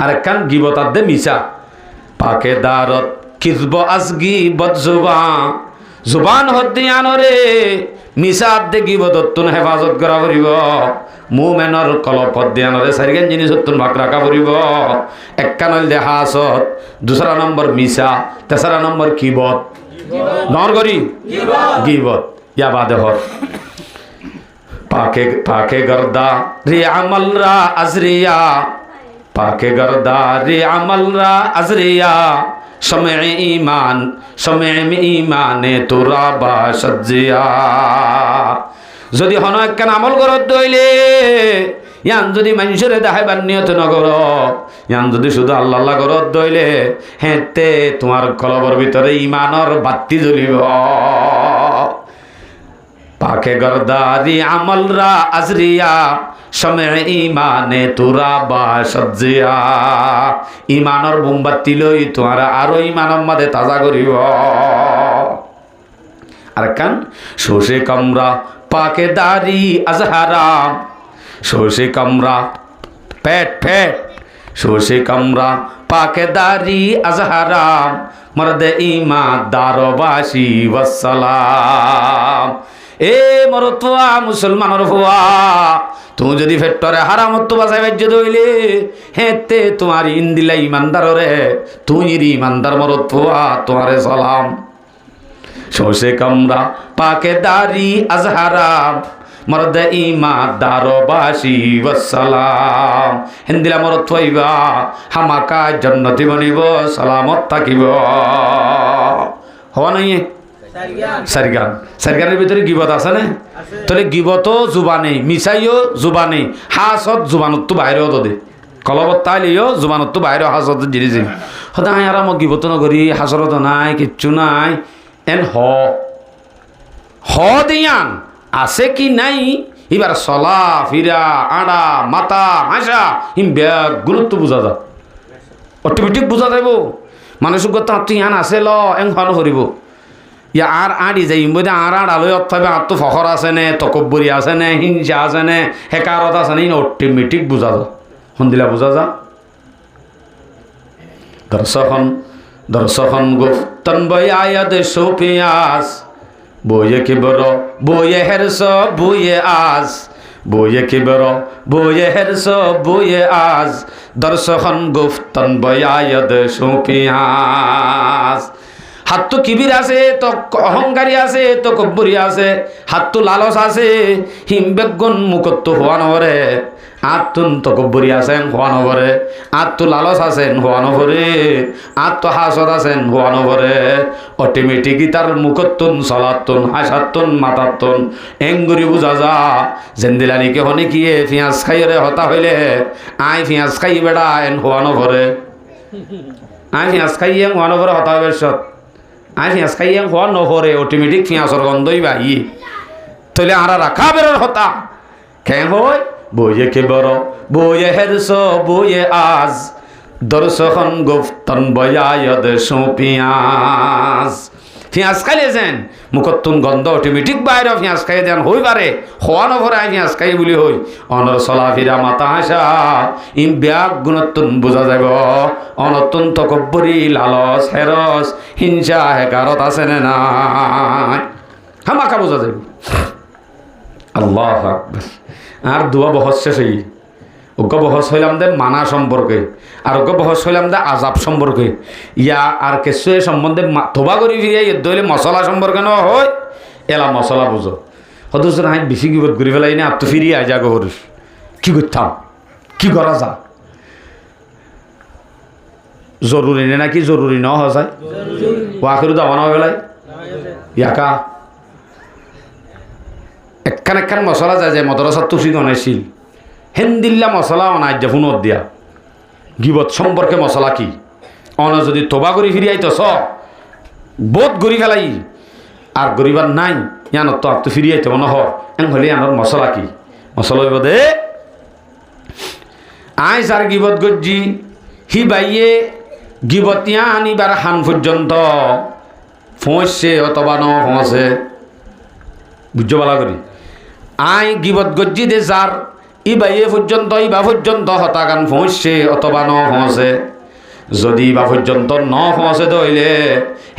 A: আর কান গিবত আদে মিসা পাকেদারত কিজব আজগি বদজুবা জুবান হদ্দিয়ানরে মিসাদ দে গিবততুন হেফাজত করা পড়িব মুমেনৰ কলপ হদ্দিয়ানরে চাৰিগান জিনিস হতুন ভাগ রাখা পড়িব একখানল দে হাসত দুসরা নম্বর মিসা তেসরা নম্বর কিবত নর করি গিবত ইয়া বাদে হর পাকে পাকে গর্দা রে আমলরা আজরিয়া পাকে গর্দা রে আমলরা আজরিয়া সমে ইমান ইমানে তোরা বা সজ্জিয়া যদি হন একখান আমল করত দইলে ইয়ান যদি মানুষের দেখাইবার নিয়ত নগর ইয়ান যদি শুধু আল্লাহ আল্লাহ করত দইলে হেতে তোমার কলবর ভিতরে ইমানর বাতি জ্বলিব পাকে গর্দারি আমলরা আজরিয়া সমে ইমানে তোরা বা সজ্জিয়া ইমানর মোমবাতি লই তোমার আরো ইমানের মাঝে তাজা করিব আর কান শোষে কামরা পাকে দারি আজহারা শোষে কামরা পেট পেট শোষে কামরা পাকে দারি আজহারা মর্দে ইমা দারবাসী ওয়াসসালাম এ মরতুয়া মুসলমানের ফুয়া তুমি যদি ফেটরে হারামত বাসাই বাজ্য দইলে হেতে তোমার ইন্দিলা ইমানদারে তুই ইমানদার মরতুয়া তোমারে সালাম শোষে কামরা পাকে দারি আজহারাম মর্দে ইমা দারবাসী ওয়াসসালাম হিন্দিলা মরতুয়া হামাকা জান্নাতি বনিব সালামত থাকিব হওয়া নাই সারিগান সারিগানের ভিতরে গিবত আছে না তাহলে গিবত জুবানে মিসাইও জুবানে হাসত জুবানত তো বাইরেও তো দে কলবত তাইলেও জুবানত তো বাইরেও হাসত জিনিস সদায় আর মই গিবত নকরি হাসরত নাই কিচ্ছু নাই এন হ দিয়ান আছে কি নাই এবার চলা ফিরা আড়া মাথা হাসা হিম ব্যাগ গুরুত্ব বুঝা যা অটোমেটিক বুঝা যাব মানুষ কথা তুই আন আছে ল এং ফান করিব ইয়া আর আড়ি যাই বোধে আর আড়ালৈ অর্থাৎ আর তো ফখর আছে নে তকব্বরি আছে নে হিংসা আছে নে হেকারত আছে নে অটোমেটিক বুঝা যা শুনিলা বুঝা যা দর্শখন গুফতন বয়াদ সোপিয়াস বয়ে কিবর বয়ে হেরস বয়ে আজ বয়ে কিবর বয়ে হেরস বয়ে আজ দর্শখন গুফতন বয়াদ সোপিয়াস হাত তো কিবির আছে তো অহংকারী আছে তো কব্বরি আছে হাত তো লালস আছে হিমবেগুন মুখত হওয়া নভরে আত্মন তো কব্বরি আছেন হওয়া নভরে আত্ম লালস আছেন হওয়া নভরে আত্ম হাসত আছেন হওয়া নভরে অটোমেটিকই তার মুখতুন চলাতুন হাসাতুন মাতাতুন এঙ্গুরি বুঝা যা জেন্দিলানিকে হনে কিয়ে পিঁয়াজ খাইরে হতা হইলে আই পিঁয়াজ খাই বেড়া এন হওয়া নভরে আই পিঁয়াজ খাইয়ে হওয়া নভরে হতা হবে সত আই পিঁয়াজ খাইয়ে হওয়া নহরে অটোমেটিক পিঁয়াজর গন্ধই বাহি তাহলে আরা রাখা বেরোর হতা খেয়ে হয় বইয়ে কেবর বইয়ে হেরস বইয়ে আজ দর্শখন গুফতন বয়ায়দ সুপিয়াজ পিঁয়াজ খাইলেছেন মুখতুন গন্ধ অটোমেটিক বাইরে পিঁয়াজ খাই দেন হই পারে হওয়া নভরায় পিঁয়াজ খাই বুলি হই অনর চলা ফিরা মাতা হাসা ইম ব্যাগ গুণতুন বোঝা যাব অনতুন তকব্বরি লালস হেরস হিংসা হেকারত আছে নে নাই হামাকা বোঝা যাব আল্লাহ আকবার আর দুয়া বহস শেষ হই অজ্ঞ বহস হইলাম দে মানা সম্পর্কে আর অজ্ঞ বহস হইলাম দে আজাব সম্পর্কে ইয়া আর কিছু সম্বন্ধে তোবা করি ফিরিয়ে দইলে মশলা সম্পর্কে ন হয় এলা মশলা বুঝো অথচ না বেশি কিবোধ করি ফেলাই না আর তো ফিরিয়ে আই যা গর কি করতাম কি করা যা জরুরি নে নাকি জরুরি ন হয় ওয়াকেরও দাওয়া না বেলায় ইয়াকা একখান মশলা যায় যে মদরসার তুষি গনাইছিল হেন্দিল্লা মশলা অনাই যে ফোনত দিয়া গিবত সম্পর্কে মশলা কি অন যদি তোবা করি ফিরি আইত বোধ গড়ি ফেলাই আর গরিবার নাই ইয়ানত তো আর তো ফিরি আইতে মনে হর এন হলে আনার মশলা কি মশলা হইব দে আইস আর গিবত গজ্জি হি বাইয়ে গিবতিয়া আনিবার হান পর্যন্ত ফোঁসছে অথবা ন ফোঁসে বুঝছো বালা করি আই গিবত গজ্জি দে যার ইবাইয়ে পর্যন্ত ইবা পর্যন্ত হতাগান ফোঁসছে অথবা ন ফোঁসে যদি বা পর্যন্ত ন পৌঁছে দইলে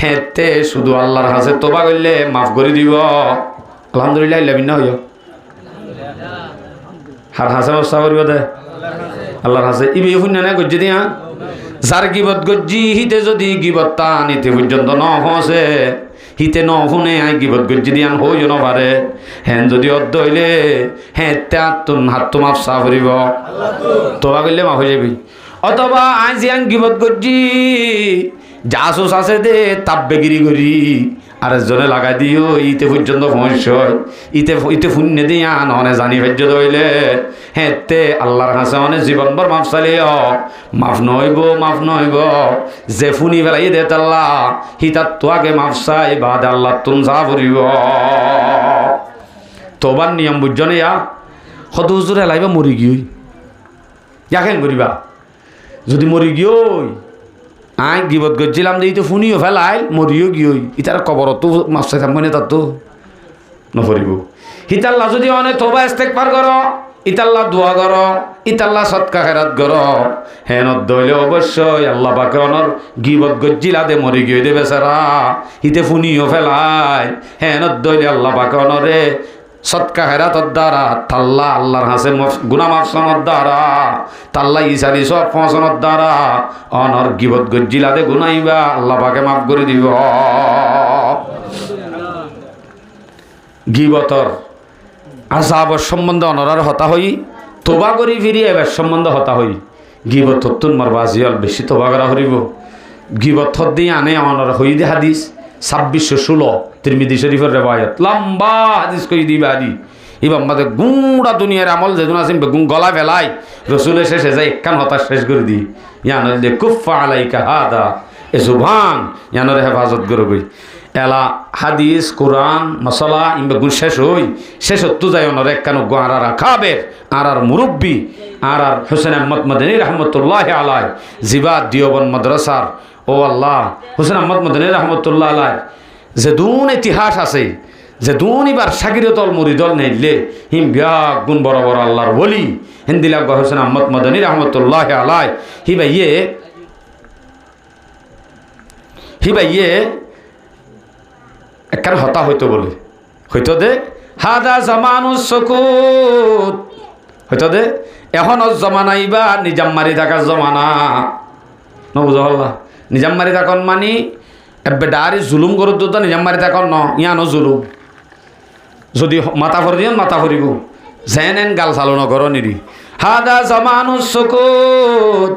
A: হেতে শুধু আল্লাহর হাতে তোবা করলে মাফ করে দিব। আলহামদুলিল্লাহ ইল্লাবিন না হইও হার হাসে ব্যবস্থা করিব দে আল্লাহর হাতে ইবি শুনে না গজ্জি দিয়া যার গিবত গজ্জি হিতে যদি গিবত টান ইতে পর্যন্ত ন পৌঁছে হিতে ন শুনে আই গিবত গজ্জি দিয়ান হইও ন পারে হেন যদি অর্ধ হইলে হেতে হাত তো মাফ চা করিব তোবা করলে মাফ হয়ে যাবি। অথবা আই জিয়ান গিবত গজ্জি জাসুস আছে দে তাব্বেগিরি করি আর একজনে লাগাই দিও ইতে পর্যন্ত সমস্যা ইতে শূন্য দিয়া নহলে জানি ভাজ্য ধরলে হেতে আল্লাহর কাছে অনেক জীবনভর মাফ চালিও মাফ নইব যে ফুনি পেলাই দে তাল্লা হিতার তো আগে মাফ চাই বাদ আল্লাহ তুম যা ফুরিব। তোবার নিয়ম বুঝছনে ইয়া সদ হুজুর হেলাইবা মরি গিয়ে ইয়াকেন করিবা যদি মরি গিয়ে আই গিবত গজ্জিলাম যে তো ফুনিও ফেলাই মরিও গিয়ে ইতার কবরতো মাছ চাই থাকবে না তার তো নফরিব। হিতাল্লা যদি অনেক তোবা ইস্তেগফার কর ইতাল্লা দোয়া কর ইতাল্লা সৎকা খেরাত কর হেনত দইলে অবশ্যই আল্লাহ পাকে অনর গিবত গজ্জিলা দে মরি গিয়ে দে বেচারা হিতে ফুনিও ফেলাই হেনত দইলে আল্লাহ পাকে অনরে সৎকা হেরাতর দ্বারা তাল্লা আল্লাহর হাসে গুনাহ মাফসনের দ্বারা তাল্লা ইসারি সব ফসনের দ্বারা অনর গিবত গজ্জিলাতে গুনাইবা আল্লাহ পাকে মাফ করে দিব। গিবতর আযাবর সম্বন্ধে অনরার হতা হই তোবা করি ফিরি এবার সম্বন্ধে হতা হই গিবত তুন মার বাজিয়াল বেশি তোবা করা করিব। গিবত দিয়ে আনে অনর হই দে হাদিস 2616 তিরমিজি শরীফের রেওয়ায়াত লম্বা হাদিস কই দিবা দি ইবাম্মাদের গুঁড়া দুনিয়ার আমল যেদিন আসেন বেগুন গলা ফেলাই রসুলের শেষে যাই একখান হতাশ শেষ করে দি ইয়ানর দে কুফা আলাইকা হাদা এ জুবান ইয়ানর হেফাজত করবই এলা হাদিস কোরআন মশলা ইমবেগুন শেষ হতো যায় অনর একখান আর খাবের আর মুরব্বী আর হোসেন আহমদ মদনী রহমতুল্লাহ আলাই জিবা দিওবন মাদ্রাসার ও আল্লাহ হোসেন আহমদ মদনী রহমতুল্লাহ আলাই যে দুন ইতিহাস আছে যে দুন এবার সাকিরতল মুরিদল নেইলে হিম ব্যাগ গুণ বড় বড় আল্লাহর বলি হিন্দিলা হোসেন আহমদ মদনী রহমতুল্লাহ আলাই হিবাইয়ে একখান হতা হইতো বলে হইতো দে হাদা জামানুস সুকুত হইতো দে এখন জমানাইবা নিজাম মারি থাকার জমানা নবুঝ হল্লা নিজাম মারি থাকন মানি এবে ডারি জুলুম করত তো নিজাম মারি থাকন ন ইয়ানো জুলুম যদি মাথা ভরি দিন মাথা ভরিব যেন এন গাল চালো নগর নিরি হাদা জামানুস সুকুত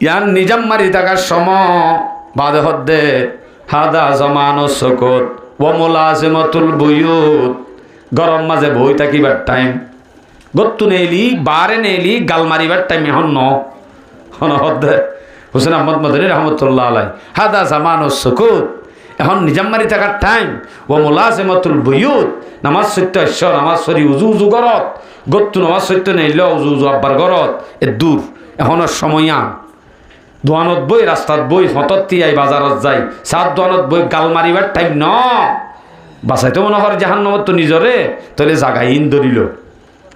A: ইয়ান নিজাম মারি থাকার সময় বাদে হদ্দে হাদা জামানুস সুকুত ওয়া মুলাজিমাতুল বুয়ুত গরম মাঝে বই থাকিবার টাইম গত্তু নেলি বারে নেলি গাল মারিবার টাইম এখন ন হদ্দে হোসেন আহমদ মদনী রহমতুল্লাহ আলাই হাদা জামানুস সুকুত এখন নিজাম মারি থাকার টাইম ও মুলাজিমাতুল বুয়ুত নামাজ সত্য ঈশ্বর নামাজ সরি উজু গরত গত্তু নামাজ সত্য নেইল উজু আব্বার গরত এ দূর এখনের সময়া দোয়ানত বই রাস্তাত বই হতত তিয়াই বাজারত যাই সাত দোয়ানত বই গাল মারিবার টাইম ন বাসাইতে মনে হয় জাহান্নামত তো নিজরে তাহলে জাগাই ইন ধরিল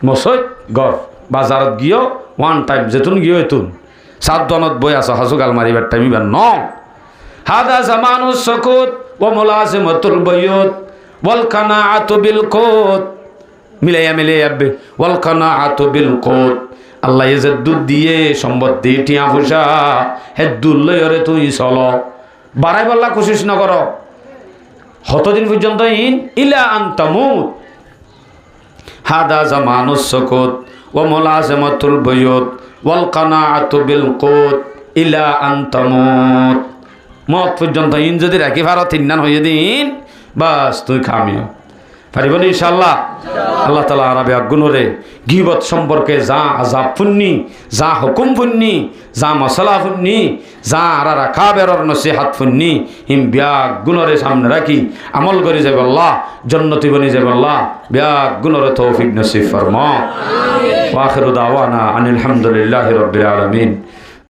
A: মসজিদ ঘর বাজারত গিয়েও ওয়ান টাইম যেতুন গিয়ে এতুন সাত দোয়ানত বই আছো হাসু গাল মারিবার টাইম ইবার ন হাদা জামানুস সুকুত ওয়া মুলাজিমাতুল বুয়ুত ওয়াল কানাআতু বিল কুত মিলাইয়া আব্বে ওয়াল কানাআতু বিল কুত আল্লাহ যে দুধ দিয়ে সম্পদ দিয়ে টিয়া ফুসা হে দুধ লইরে তুই চলো বাড়াই বললা কোশিশ না করো কতদিন পর্যন্ত ইন ইলা আনতামুত হাদা জামানুস সুকুত ওয়া মুলাজিমাতুল বুয়ুত ওয়াল কানাআতু বিল কুত ইলা আনতামুত মত পর্যন্ত ইন যদি রাখি ভারত ইন্নান হয়ে দিন বাস তুই খামিও পারিব ইনশাআল্লাহ আল্লাহ তাআলা আরবে আগুনরে গীবত সম্পর্কে যা আযাব ফুন্নি যা হুকুম ফুন্নি যা মশলা ফুন্নি যা আর রাখাবেরর নসিহত ফুন্নি হিম ব্যাগ গুণরে সামনে রাখি আমল করে যাব আল্লাহ জান্নাতি বনি যাব আল্লাহ ব্যাগ গুণরে তৌফিক নসিব ফরমা আমিন ওয়া আখিরু দাওয়ানা আনিল হামদুলিল্লাহি রাব্বিল আলামিন।